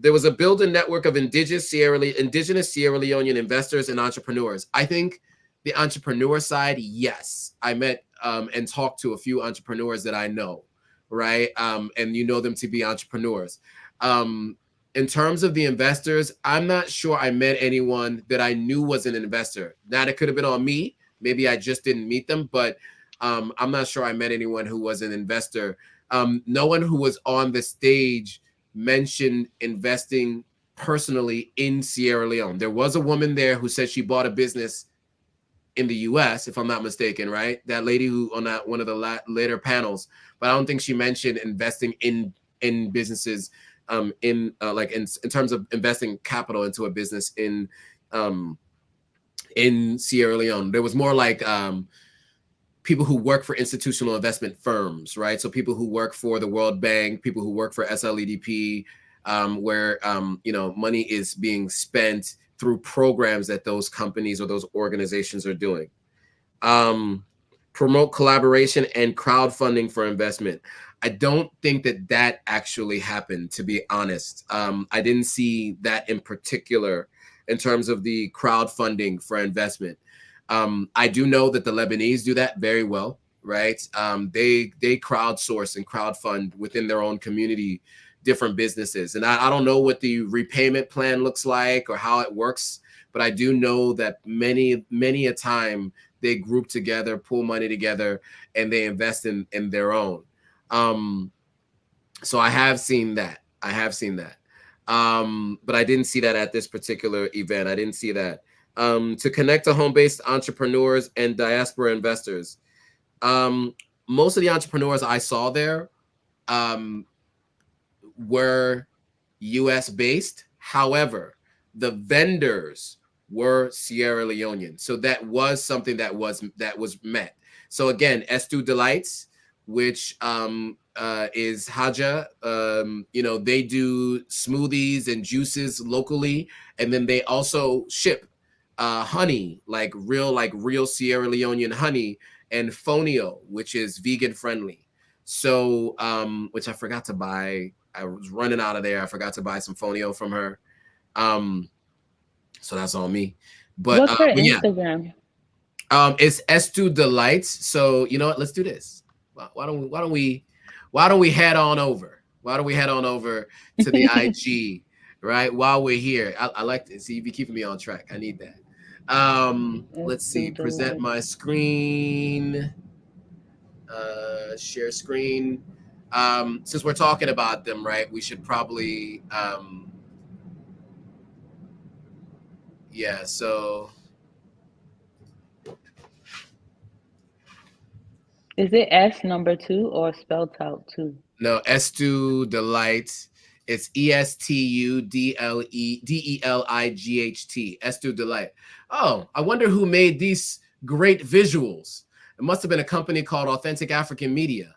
there was a building network of indigenous Sierra Leonean investors and entrepreneurs. I think the entrepreneur side, yes. I met and talked to a few entrepreneurs that I know, right? And you know them to be entrepreneurs. In terms of the investors, I'm not sure I met anyone that I knew was an investor. Now, it could have been on me. Maybe I just didn't meet them, but I'm not sure I met anyone who was an investor. No one who was on the stage mentioned investing personally in Sierra Leone. There was a woman there who said she bought a business in the U.S., if I'm not mistaken, right? That lady who on that one of the later panels, but I don't think she mentioned investing in businesses in terms of investing capital into a business in Sierra Leone. There was more like people who work for institutional investment firms, right? So people who work for the World Bank, people who work for SLDIC, where money is being spent through programs that those companies or those organizations are doing. Promote collaboration and crowdfunding for investment. I don't think that actually happened, to be honest. I didn't see that in particular in terms of the crowdfunding for investment. I do know that the Lebanese do that very well, right? They crowdsource and crowdfund within their own community different businesses. And I don't know what the repayment plan looks like or how it works, but I do know that many a time they group together, pull money together, and they invest in their own. So I have seen that. But I didn't see that at this particular event. I didn't see that. To connect to home-based entrepreneurs and diaspora investors. Most of the entrepreneurs I saw there were US based. However, the vendors were Sierra Leonean. So that was something that was met. So again, Estu Delights, which is Haja, they do smoothies and juices locally, and then they also ship honey, like real Sierra Leonean honey, and Fonio, which is vegan friendly. So which I forgot to buy. I was running out of there. I forgot to buy some Fonio from her. So that's on me. But what's her Instagram? It's Estu Delights. So you know what? Let's do this. Why don't we head on over? Why don't we head on over to the IG, right? While we're here, I like to see you be keeping me on track. I need that. Let's see. Present my screen. Share screen. Since we're talking about them, right? We should probably. Yeah. So. Is it S number 2 or spelled out 2? No, Estu Delight. It's ESTUDELIGHT. Estu Delight. Oh, I wonder who made these great visuals. It must have been a company called Authentic African Media.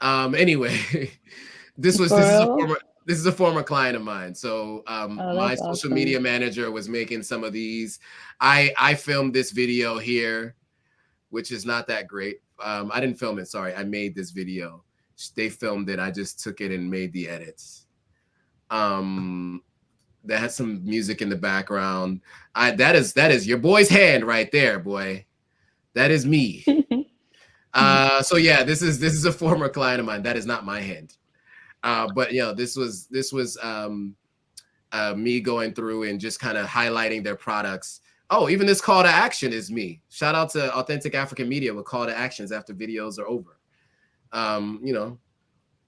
Anyway, this is a former client of mine. So my social media manager was making some of these. I filmed this video here, which is not that great. I didn't film it. Sorry, I made this video. They filmed it. I just took it and made the edits. That has some music in the background. That is your boy's hand right there, boy. That is me. So yeah, this is a former client of mine. That is not my hand. But this was me going through and just kind of highlighting their products. Oh, even this call to action is me. Shout out to Authentic African Media with call to actions after videos are over.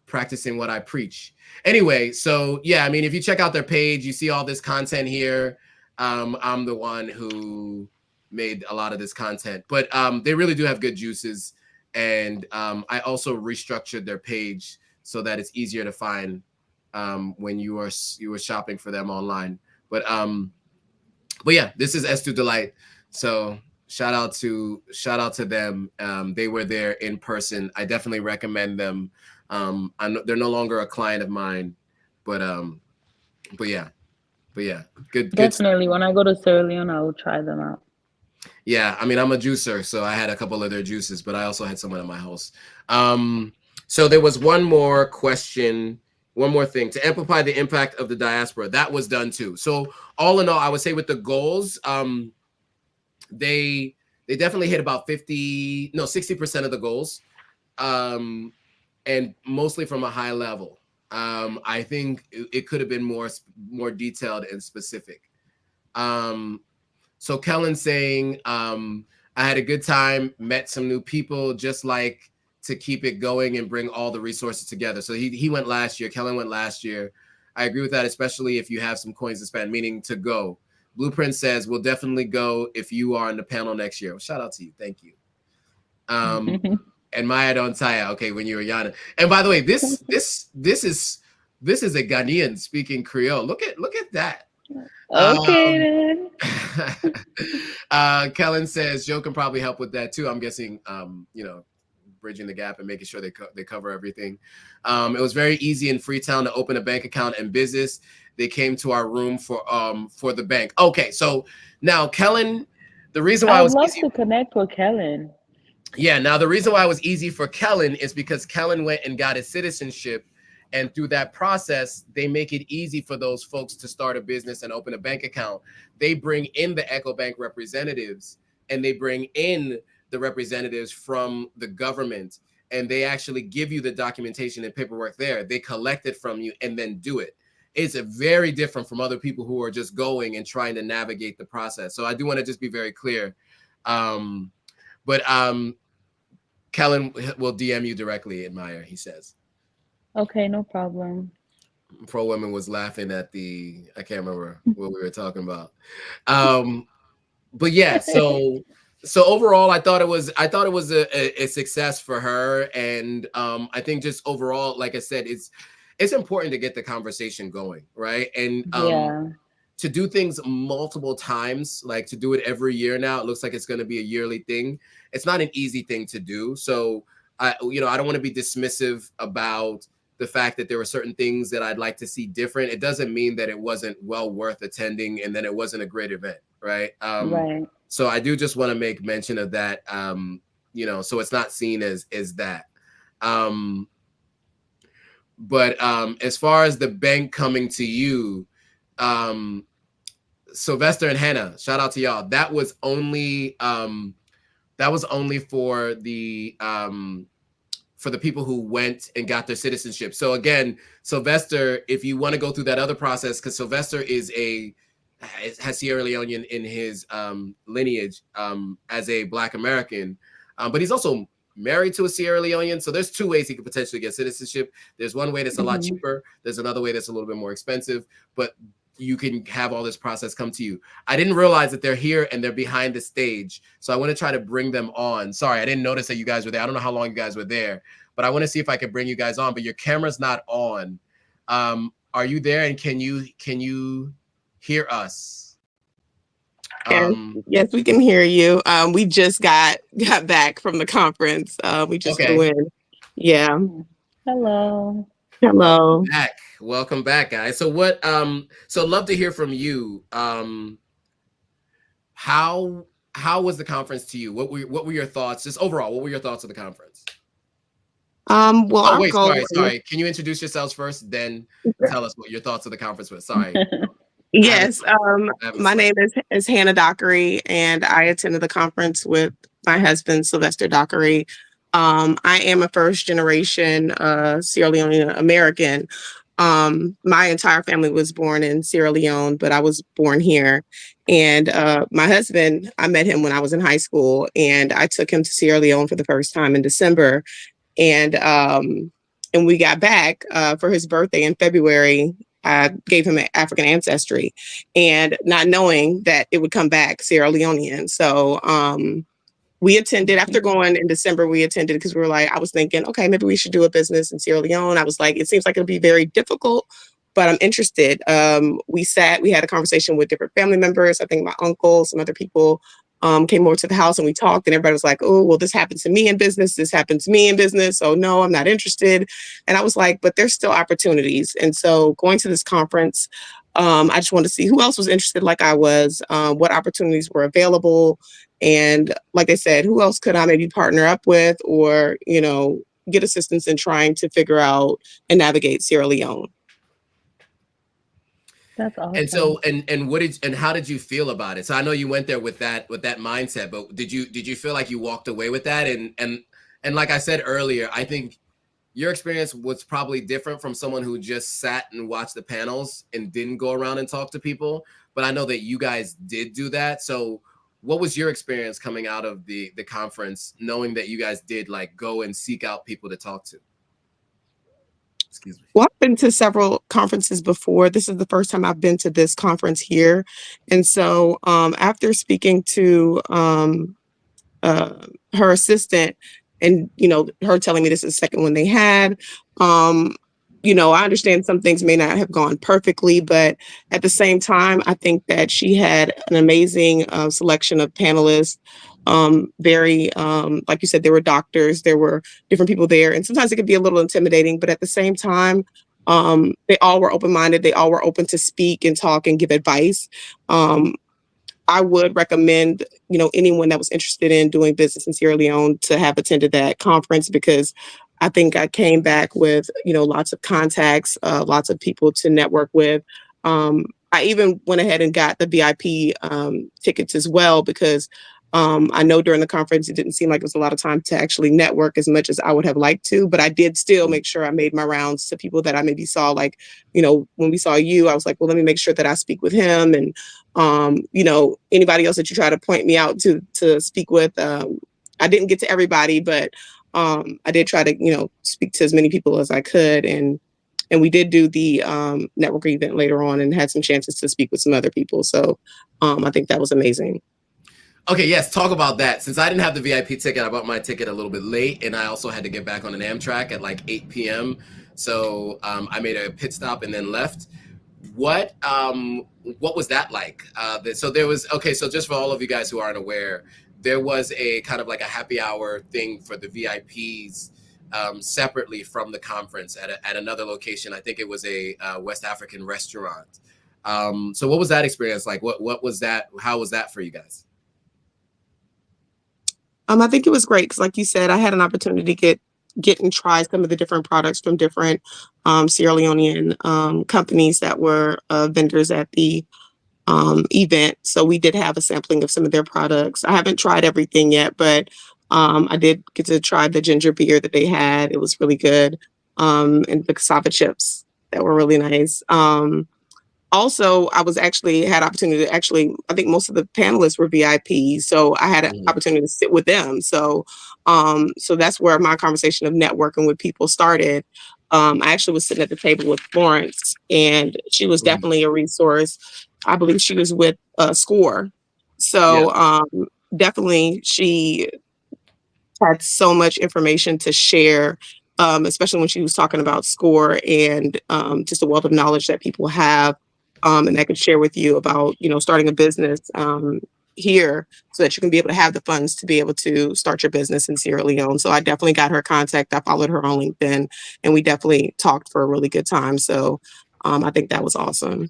Practicing what I preach. Anyway, so yeah, I mean, if you check out their page, you see all this content here. I'm the one who made a lot of this content, but they really do have good juices. And I also restructured their page so that it's easier to find when you were shopping for them online. But yeah, this is Estu Delight. So shout out to them. They were there in person. I definitely recommend them. They're no longer a client of mine, but yeah, good. Definitely, when I go to Sierra Leone, I will try them out. Yeah, I mean, I'm a juicer, so I had a couple of their juices, but I also had someone at my house. So there was one more question one more thing, to amplify the impact of the diaspora. That was done too. So all in all, I would say with the goals, they definitely hit about 60% of the goals, and mostly from a high level. I think it could have been more detailed and specific. So Kellen saying, I had a good time, met some new people, just like to keep it going and bring all the resources together. So he went last year. Kellen went last year. I agree with that, especially if you have some coins to spend, meaning to go. Blueprint says, we'll definitely go if you are on the panel next year. Well, shout out to you. Thank you. And Maya don't tire. Okay, when you were Yana. And by the way, this is a Ghanaian speaking Creole. Look at that. Okay, then. Kellen says Joe can probably help with that too. I'm guessing, bridging the gap and making sure they cover everything. It was very easy in Freetown to open a bank account and business. They came to our room for the bank. Okay, so now Kellen, the reason why I would love to connect with Kellen. Yeah, now the reason why it was easy for Kellen is because Kellen went and got his citizenship, and through that process, they make it easy for those folks to start a business and open a bank account. They bring in the EcoBank representatives, and they bring in the representatives from the government, and they actually give you the documentation and paperwork there. They collect it from you and then do it. It's very different from other people who are just going and trying to navigate the process. So I do want to just be very clear. But Kellen will DM you directly, Admire, he says. Okay, no problem. Pro Women was laughing at I can't remember what we were talking about. But yeah, so overall, I thought it was a success for her. And I think just overall, like I said, it's important to get the conversation going, right? And to do things multiple times, like to do it every year now, it looks like it's going to be a yearly thing. It's not an easy thing to do. So I don't want to be dismissive about the fact that there were certain things that I'd like to see different. It doesn't mean that it wasn't well worth attending and then it wasn't a great event, right? Right. So I do just want to make mention of that, so it's not seen as that. But as far as the bank coming to you, Sylvester and Hannah, shout out to y'all. That was only for the people who went and got their citizenship. So again, Sylvester, if you want to go through that other process, because Sylvester has Sierra Leone in his lineage as a Black American, but he's also married to a Sierra Leonean. So there's two ways he could potentially get citizenship. There's one way that's a lot cheaper. There's another way that's a little bit more expensive, but you can have all this process come to you. I didn't realize that they're here and they're behind the stage. So I want to try to bring them on. Sorry, I didn't notice that you guys were there. I don't know how long you guys were there, but I want to see if I can bring you guys on, but your camera's not on. Are you there? And can you hear us? Yes, we can hear you. We just got back from the conference. We just flew in. Yeah. Hello. Welcome back, guys. So love to hear from you. How was the conference to you? What were your thoughts? Just overall, what were your thoughts of the conference? Sorry. Can you introduce yourselves first, then tell us what your thoughts of the conference were? Sorry. Yes. My name is Hannah Dockery, and I attended the conference with my husband, Sylvester Dockery. I am a first generation Sierra Leone American. My entire family was born in Sierra Leone, but I was born here. And my husband, I met him when I was in high school, and I took him to Sierra Leone for the first time in December. And we got back for his birthday in February. I gave him an African ancestry, and not knowing that it would come back Sierra Leonean. So we attended after going in December. We attended because we were like, I was thinking, okay, maybe we should do a business in Sierra Leone. I was like, it seems like it'll be very difficult, but I'm interested. We had a conversation with different family members. I think my uncle, some other people came over to the house and we talked, and everybody was like, oh, well, this happened to me in business. This happened to me in business. So no, I'm not interested. And I was like, but there's still opportunities. And so going to this conference, I just wanted to see who else was interested like I was, what opportunities were available. And like I said, who else could I maybe partner up with, or, get assistance in trying to figure out and navigate Sierra Leone. That's awesome. And so, and how did you feel about it? So I know you went there with that mindset, but did you feel like you walked away with that? And like I said earlier, I think your experience was probably different from someone who just sat and watched the panels and didn't go around and talk to people. But I know that you guys did do that. So what was your experience coming out of the conference, knowing that you guys did like go and seek out people to talk to? Excuse me. Well, I've been to several conferences before. This is the first time I've been to this conference here. And so after speaking to her assistant and, her telling me this is the second one they had, I understand some things may not have gone perfectly, but at the same time, I think that she had an amazing selection of panelists. Very, like you said, there were doctors, there were different people there, and sometimes it could be a little intimidating, but at the same time, they all were open-minded. They all were open to speak and talk and give advice. I would recommend, anyone that was interested in doing business in Sierra Leone to have attended that conference, because I think I came back with, lots of contacts, lots of people to network with. I even went ahead and got the VIP tickets as well, because I know during the conference, it didn't seem like it was a lot of time to actually network as much as I would have liked to, but I did still make sure I made my rounds to people that I maybe saw, like, when we saw you, I was like, well, let me make sure that I speak with him. And, anybody else that you try to point me out to speak with. I didn't get to everybody, but I did try to, speak to as many people as I could. And we did do the networking event later on and had some chances to speak with some other people. So I think that was amazing. Okay, yes, talk about that. Since I didn't have the VIP ticket, I bought my ticket a little bit late, and I also had to get back on an Amtrak at like 8 p.m. So I made a pit stop and then left. What was that like? So there was, okay, so just for all of you guys who aren't aware, there was a kind of like a happy hour thing for the VIPs separately from the conference at another location. I think it was a West African restaurant. So what was that experience like? What was that? How was that for you guys? I think it was great because, like you said, I had an opportunity to get and try some of the different products from different Sierra Leonean companies that were vendors at the event. So we did have a sampling of some of their products. I haven't tried everything yet, but I did get to try the ginger beer that they had. It was really good. And the cassava chips that were really nice. Also, I was had opportunity to I think most of the panelists were VIPs. So I had an opportunity to sit with them. So, so that's where my conversation of networking with people started. I actually was sitting at the table with Florence, and she was definitely a resource. I believe she was with SCORE. So definitely she had so much information to share, especially when she was talking about SCORE and just a wealth of knowledge that people have. And I could share with you about, starting a business here so that you can be able to have the funds to be able to start your business in Sierra Leone. So I definitely got her contact. I followed her on LinkedIn, and we definitely talked for a really good time. So I think that was awesome.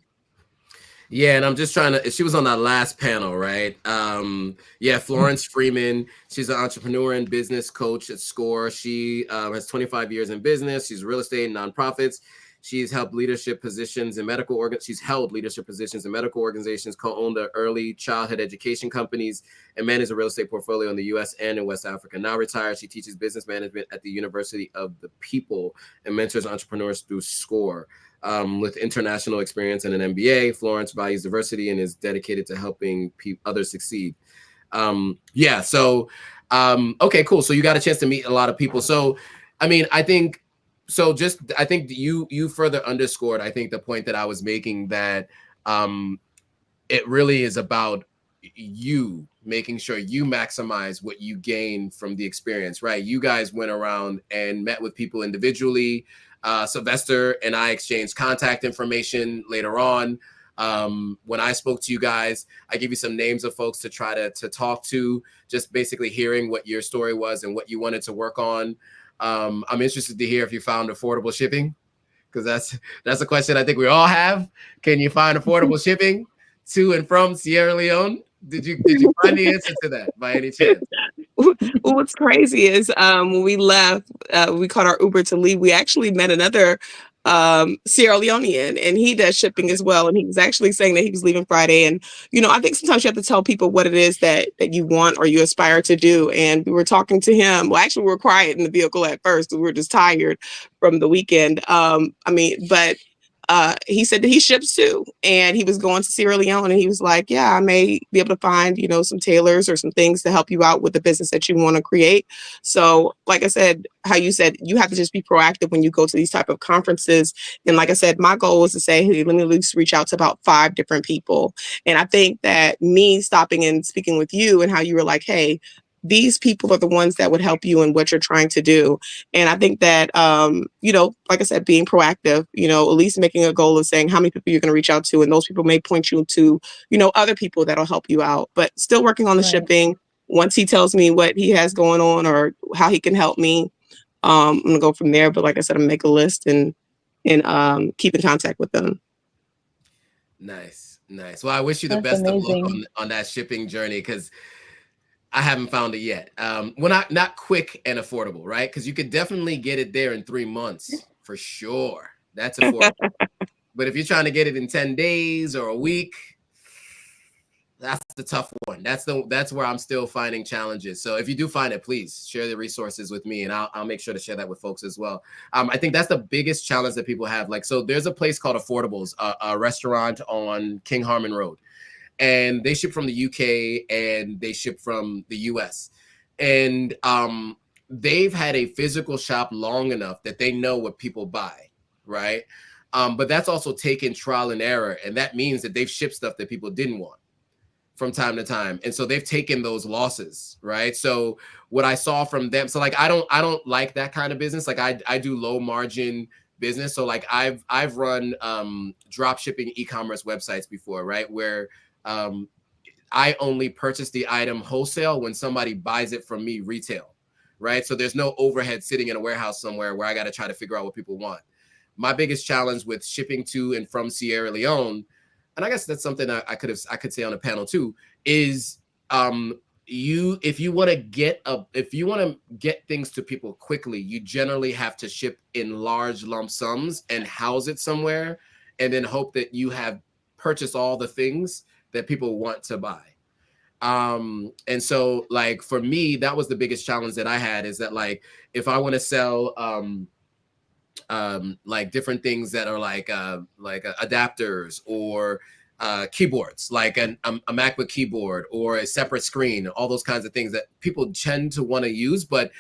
Yeah, and I'm just trying to, she was on that last panel, right? Florence Freeman, she's an entrepreneur and business coach at SCORE. She has 25 years in business. She's real estate and nonprofits. She's held leadership positions in she's held leadership positions in medical organizations, co-owned early childhood education companies, and managed a real estate portfolio in the US and in West Africa. Now retired, she teaches business management at the University of the People and mentors entrepreneurs through SCORE. With international experience and an MBA, Florence values diversity and is dedicated to helping others succeed. Okay, cool. So you got a chance to meet a lot of people. So, I think you further underscored, I think, the point that I was making, that it really is about you making sure you maximize what you gain from the experience, right? You guys went around and met with people individually. Sylvester and I exchanged contact information later on. When I spoke to you guys, I gave you some names of folks to try to talk to, just basically hearing what your story was and what you wanted to work on. I'm interested to hear if you found affordable shipping, because that's a question I think we all have. Can you find affordable shipping to and from Sierra Leone? Did you find the answer to that by any chance? what's crazy is when we left, we caught our Uber to leave. We actually met another Sierra Leonean, and he does shipping as well. And he was actually saying that he was leaving Friday. And I think sometimes you have to tell people what it is that you want or you aspire to do. And we were talking to him. Well, actually, we were quiet in the vehicle at first. We were just tired from the weekend. But he said that he ships too, and he was going to Sierra Leone, and he was like, yeah, I may be able to find, some tailors or some things to help you out with the business that you want to create. So like I said, how you said, you have to just be proactive when you go to these type of conferences. And like I said, my goal was to say, hey, let me at least reach out to about 5 different people. And I think that me stopping and speaking with you and how you were like, hey, these people are the ones that would help you in what you're trying to do. And I think that, like I said, being proactive, at least making a goal of saying how many people you're going to reach out to. And those people may point you to, other people that'll help you out, but still working on the shipping. Once he tells me what he has going on or how he can help me, I'm going to go from there. But like I said, I'm make a list and keep in contact with them. Nice. Well, I wish you the best of luck on that shipping journey, because I haven't found it yet. Well, not quick and affordable, right? Because you could definitely get it there in 3 months for sure. That's affordable. But if you're trying to get it in 10 days or a week, that's the tough one. That's where I'm still finding challenges. So if you do find it, please share the resources with me, and I'll make sure to share that with folks as well. I think that's the biggest challenge that people have. Like, so there's a place called Affordables, a restaurant on King Harmon Road. And they ship from the UK and they ship from the US. And they've had a physical shop long enough that they know what people buy, right? But that's also taken trial and error. And that means that they've shipped stuff that people didn't want from time to time. And so they've taken those losses, right? So what I saw from them, so like I don't like that kind of business. Like I do low margin business. So like I've run drop shipping e-commerce websites before, right? Where I only purchase the item wholesale when somebody buys it from me retail, right? So there's no overhead sitting in a warehouse somewhere where I got to try to figure out what people want. My biggest challenge with shipping to and from Sierra Leone, and I guess that's something I could say on a panel too, is if you want to get things to people quickly, you generally have to ship in large lump sums and house it somewhere, and then hope that you have purchased all the things that people want to buy. And so like for me, that was the biggest challenge that I had, is that like if I want to sell like different things that are like adapters or keyboards, like a MacBook keyboard or a separate screen, all those kinds of things that people tend to want to use, but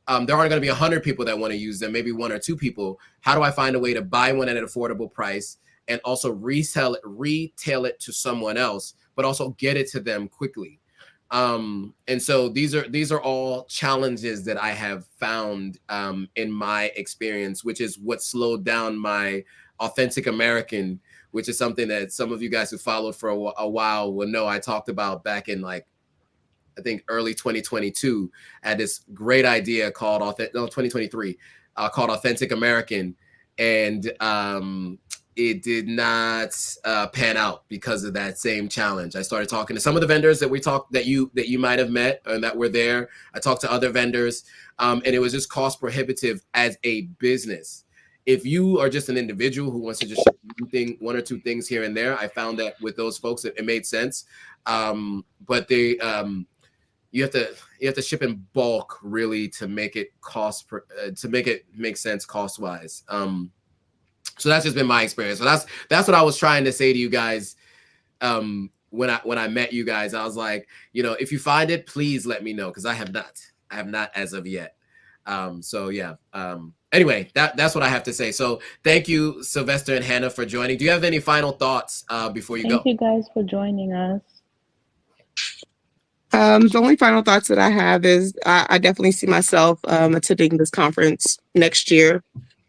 there aren't going to be 100 people that want to use them, maybe 1 or 2 people. How do I find a way to buy one at an affordable price and also retail it to someone else, but also get it to them quickly? And so these are all challenges that I have found in my experience, which is what slowed down my Authentic American, which is something that some of you guys who followed for a while will know I talked about back in like, I think early 2022. I had this great idea called 2023 called Authentic American, and it did not pan out because of that same challenge. I started talking to some of the vendors that you might have met and that were there. I talked to other vendors, and it was just cost prohibitive as a business. If you are just an individual who wants to just ship 1 or 2 things here and there, I found that with those folks it made sense. But you have to ship in bulk really to make it make sense cost wise. So that's just been my experience. So that's what I was trying to say to you guys when I met you guys. I was like, if you find it, please let me know, because I have not as of yet. So yeah. Anyway, that's what I have to say. So thank you, Sylvester and Hannah, for joining. Do you have any final thoughts before you go? Thank you guys for joining us. The only final thoughts that I have is I definitely see myself attending this conference next year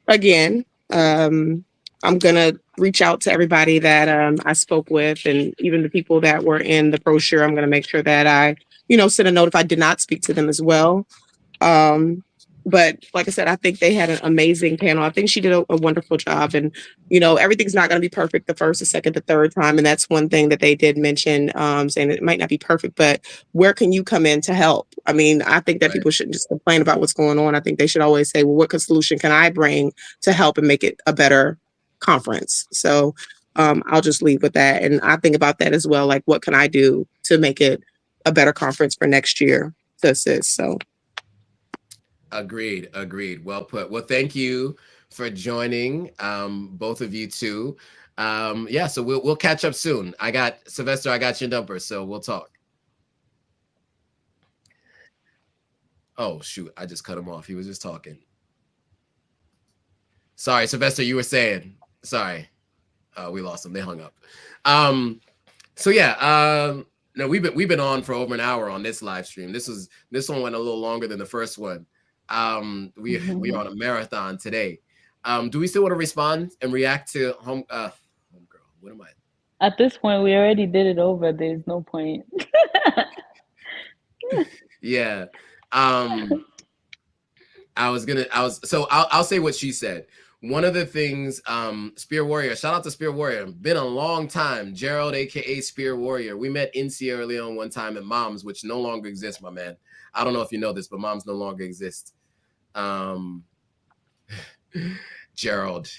again. I'm going to reach out to everybody that I spoke with, and even the people that were in the brochure. I'm going to make sure that I, send a note if I did not speak to them as well. but like I said, I think they had an amazing panel. I think she did a wonderful job. And, everything's not going to be perfect the first, the second, the third time. And that's one thing that they did mention, saying it might not be perfect, but where can you come in to help? I mean, I think that Right. people shouldn't just complain about what's going on. I think they should always say, well, what solution can I bring to help and make it a better conference? So I'll just leave with that. And I think about that as well. Like, what can I do to make it a better conference for next year to assist? So. Agreed. Well put. Well, thank you for joining, both of you too. Yeah, so we'll catch up soon. Sylvester, I got your number, so we'll talk. Oh shoot, I just cut him off. He was just talking. Sorry, Sylvester, you were saying. Sorry. We lost him. They hung up. So yeah, no, we've been on for over an hour on this live stream. This one went a little longer than the first one. We're on a marathon today. Do we still want to respond and react to homegirl? What am I? At this point, we already did it over. There's no point. Yeah. I'll say what she said. One of the things, Spear Warrior, shout out to Spear Warrior. Been a long time. Gerald, aka Spear Warrior. We met in Sierra Leone one time at Mom's, which no longer exists, my man. I don't know if you know this, but Mom's no longer exists. Gerald,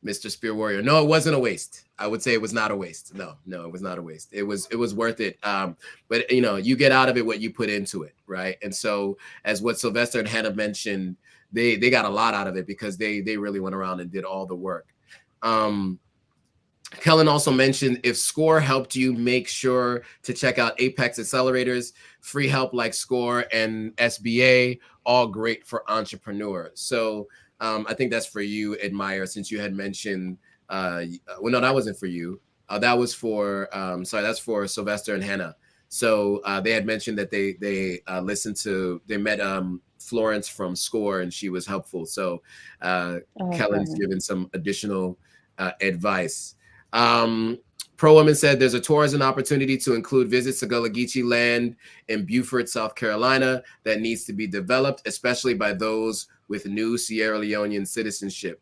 Mr. Spear Warrior. No, it wasn't a waste. I would say it was not a waste. No, it was not a waste. It was worth it. But you get out of it what you put into it, right? And so, as what Sylvester and Hannah mentioned, they got a lot out of it because they really went around and did all the work. Kellen also mentioned, if SCORE helped you, make sure to check out Apex Accelerators, free help like SCORE and SBA, all great for entrepreneurs. So I think that's for you, Admire, since you had mentioned, well, no, that wasn't for you. That was for, that's for Sylvester and Hannah. So they had mentioned that they met Florence from SCORE and she was helpful. So Kellen's given some additional advice. Pro Woman said there's a tourism opportunity to include visits to Gullah Geechee land in Beaufort, South Carolina that needs to be developed, especially by those with new Sierra Leonean citizenship.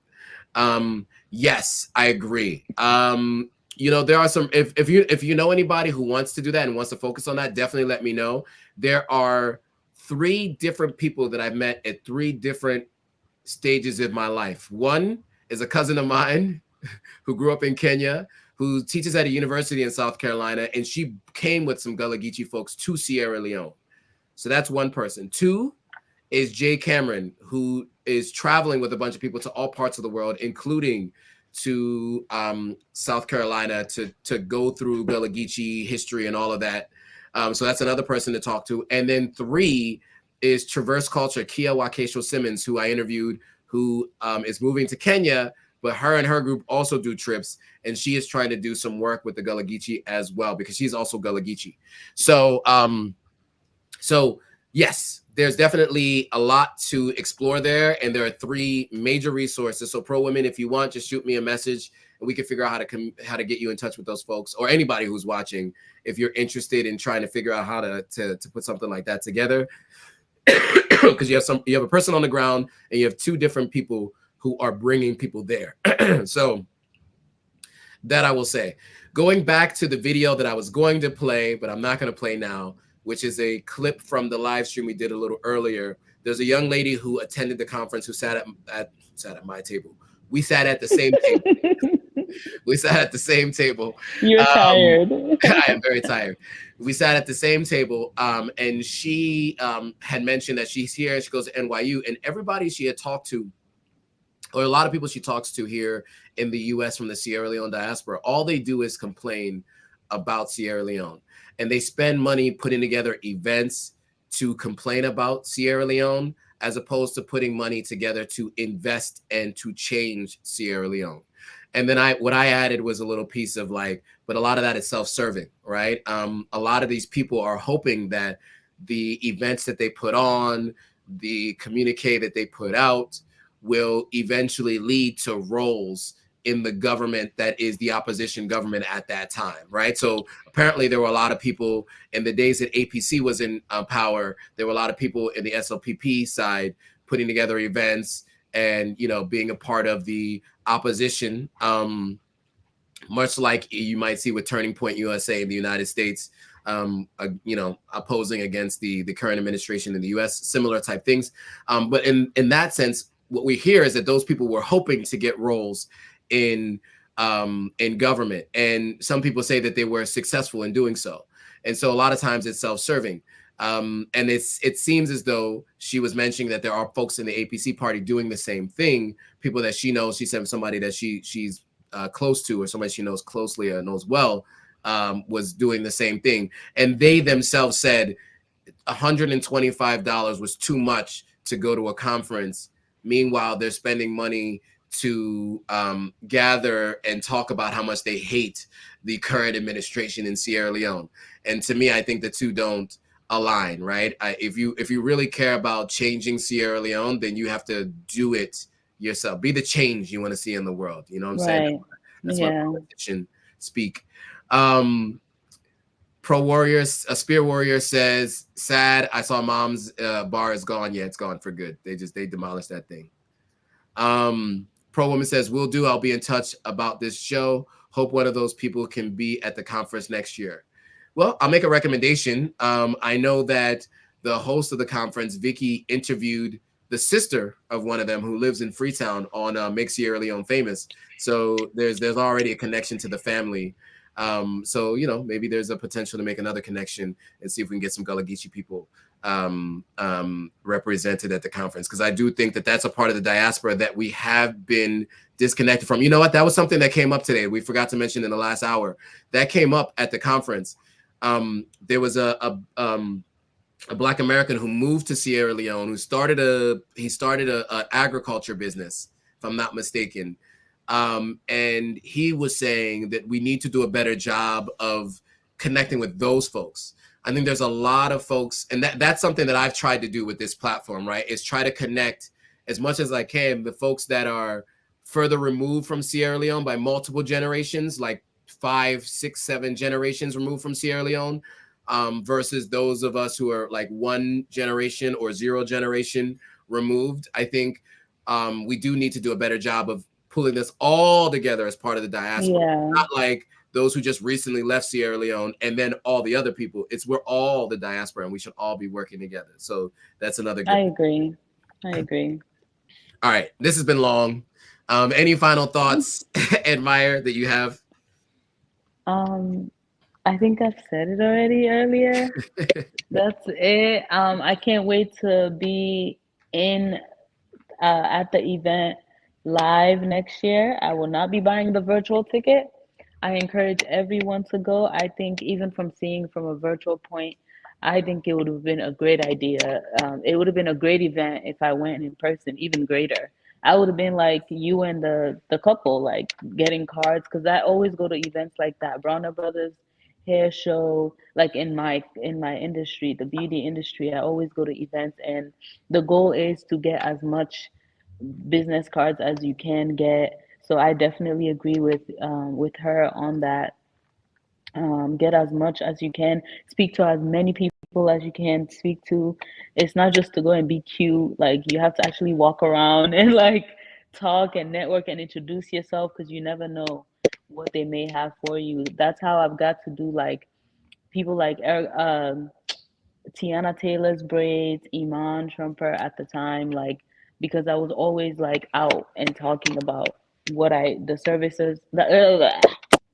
Yes, I agree. There are some, if you know anybody who wants to do that and wants to focus on that, definitely let me know. There are 3 different people that I've met at 3 different stages of my life. One is a cousin of mine who grew up in Kenya, who teaches at a university in South Carolina, and she came with some Gullah Geechee folks to Sierra Leone. So that's one person. 2 is Jay Cameron, who is traveling with a bunch of people to all parts of the world, including to South Carolina to go through Gullah Geechee history and all of that. So that's another person to talk to. And then 3 is Traverse Culture, Kia Wakesho Simmons, who I interviewed, who is moving to Kenya, but her and her group also do trips, and she is trying to do some work with the Gullah Geechee as well, because she's also Gullah Geechee. So, yes, there's definitely a lot to explore there, and there are 3 major resources. So Pro Women, if you want, just shoot me a message, and we can figure out how to get you in touch with those folks, or anybody who's watching, if you're interested in trying to figure out how to put something like that together, because you have a person on the ground, and you have 2 different people who are bringing people there. So that I will say. Going back to the video that I was going to play, but I'm not going to play now, which is a clip from the live stream we did a little earlier. There's a young lady who attended the conference who sat at my table. We sat at the same table. We sat at the same table. You're tired. I am very tired. We sat at the same table, and she had mentioned that she's here and she goes to NYU, and everybody she had talked to, or a lot of people she talks to here in the US from the Sierra Leone diaspora, all they do is complain about Sierra Leone. And they spend money putting together events to complain about Sierra Leone, as opposed to putting money together to invest and to change Sierra Leone. And then what I added was a little piece of but a lot of that is self-serving, right? A lot of these people are hoping that the events that they put on, the communique that they put out, will eventually lead to roles in the government that is the opposition government at that time, right? So apparently there were a lot of people in the days that APC was in power. There were a lot of people in the SLPP side putting together events and, you know, being a part of the opposition, much like you might see with Turning Point USA in the United States, you know, opposing against the current administration in the US, similar type things. But in that sense, what we hear is that those people were hoping to get roles in government. And some people say that they were successful in doing so. And so a lot of times it's self-serving. And it seems as though she was mentioning that there are folks in the APC party doing the same thing, people that she knows. She said somebody that she's close to, or somebody she knows closely or knows well, was doing the same thing. And they themselves said $125 was too much to go to a conference. Meanwhile, they're spending money to gather and talk about how much they hate the current administration in Sierra Leone. And to me, I think the two don't align, right? If you really care about changing Sierra Leone, then you have to do it yourself. Be the change you want to see in the world. You know what I'm saying? That's why politicians speak. Pro Warriors, a Spear Warrior says, sad, I saw Mom's bar is gone. Yeah, it's gone for good. They demolished that thing. Pro Woman says, will do. I'll be in touch about this show. Hope one of those people can be at the conference next year. Well, I'll make a recommendation. I know that the host of the conference, Vicky, interviewed the sister of one of them who lives in Freetown on Make Sierra Leone Famous. So there's already a connection to the family. So, you know, maybe there's a potential to make another connection and see if we can get some Gullah Geechee people represented at the conference, because I do think that that's a part of the diaspora that we have been disconnected from. You know what? That was something that came up today. We forgot to mention in the last hour. That came up at the conference. There was a Black American who moved to Sierra Leone, who started a agriculture business, if I'm not mistaken. And he was saying that we need to do a better job of connecting with those folks. I think there's a lot of folks, and that's something that I've tried to do with this platform, right? Is try to connect as much as I can the folks that are further removed from Sierra Leone by multiple generations, like 5, 6, 7 generations removed from Sierra Leone, versus those of us who are like 1 generation or 0 generation removed. I think we do need to do a better job of pulling this all together as part of the diaspora. Yeah. Not like those who just recently left Sierra Leone and then all the other people. We're all the diaspora and we should all be working together. So that's another good I agree. All right. This has been long. Any final thoughts, Ed Meyer, that you have? I think I've said it already earlier. That's it. I can't wait to be at the event live next year. I will not be buying the virtual ticket. I encourage everyone to go. I think even from seeing from a virtual point, I think it would have been a great idea. It would have been a great event if I went in person, even greater. I would have been like you and the couple, like getting cards, because I always go to events like that. Browner Brothers hair show, like in my industry, the beauty industry, I always go to events, and the goal is to get as much business cards as you can get. So I definitely agree with her on that. Get as much as you can, speak to as many people as you can speak to. It's not just to go and be cute. Like, you have to actually walk around and like talk and network and introduce yourself, because you never know what they may have for you. That's how I've got to do like people like Tiana Taylor's braids, Iman Trumper at the time, like, because I was always like out and talking about the services,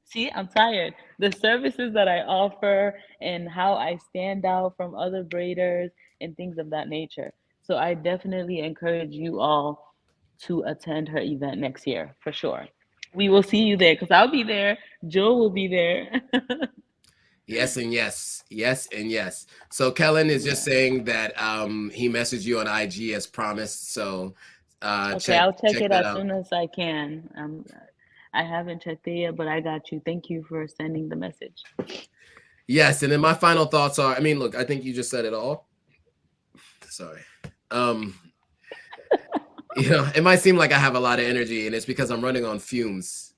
see, I'm tired. The services that I offer and how I stand out from other braiders and things of that nature. So I definitely encourage you all to attend her event next year, for sure. We will see you there, because I'll be there. Joe will be there. Yes and yes. Yes and yes. So Kellen is just saying that he messaged you on IG as promised. So okay, I'll check it as out. soon as I can. I haven't checked it yet, but I got you. Thank you for sending the message. Yes, and then my final thoughts are, I mean, look, I think you just said it all. Sorry. You know, it might seem like I have a lot of energy, and it's because I'm running on fumes.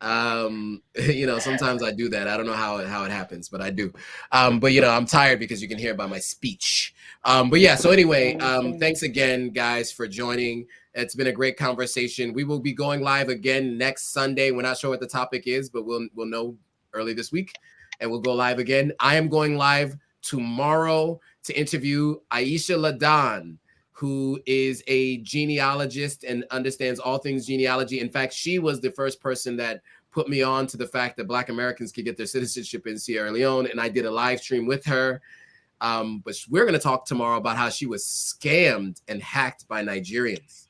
You know, sometimes I do that. I don't know how it happens, but I do. But you know, I'm tired because you can hear by my speech. But yeah, so anyway, thanks again, guys, for joining. It's been a great conversation. We will be going live again next Sunday. We're not sure what the topic is, but we'll know early this week, and we'll go live again. I am going live tomorrow to interview Aisha Ladan, who is a genealogist and understands all things genealogy. In fact, she was the first person that put me on to the fact that Black Americans could get their citizenship in Sierra Leone, and I did a live stream with her. But we're going to talk tomorrow about how she was scammed and hacked by Nigerians,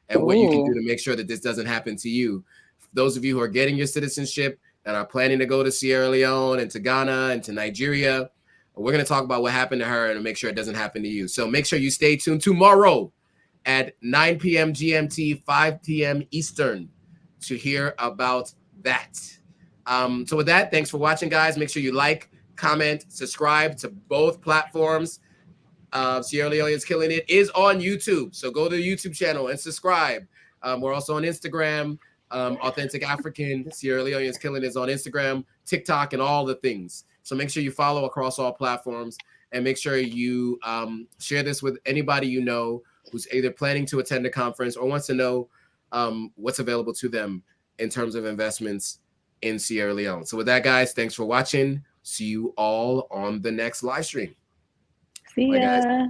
and what you can do to make sure that this doesn't happen to you. Those of you who are getting your citizenship and are planning to go to Sierra Leone and to Ghana and to Nigeria, we're going to talk about what happened to her and make sure it doesn't happen to you. So make sure you stay tuned tomorrow at 9 p.m. GMT, 5 p.m. Eastern to hear about that. So with that, thanks for watching, guys. Make sure you like, comment, subscribe to both platforms. Sierra Leone's Killing It is on YouTube. So go to the YouTube channel and subscribe. We're also on Instagram. Authentic African Sierra Leone's Killing It is on Instagram, TikTok, and all the things. So make sure you follow across all platforms, and make sure you share this with anybody you know who's either planning to attend a conference or wants to know what's available to them in terms of investments in Sierra Leone. So with that, guys, thanks for watching. See you all on the next live stream. See ya. Bye, guys.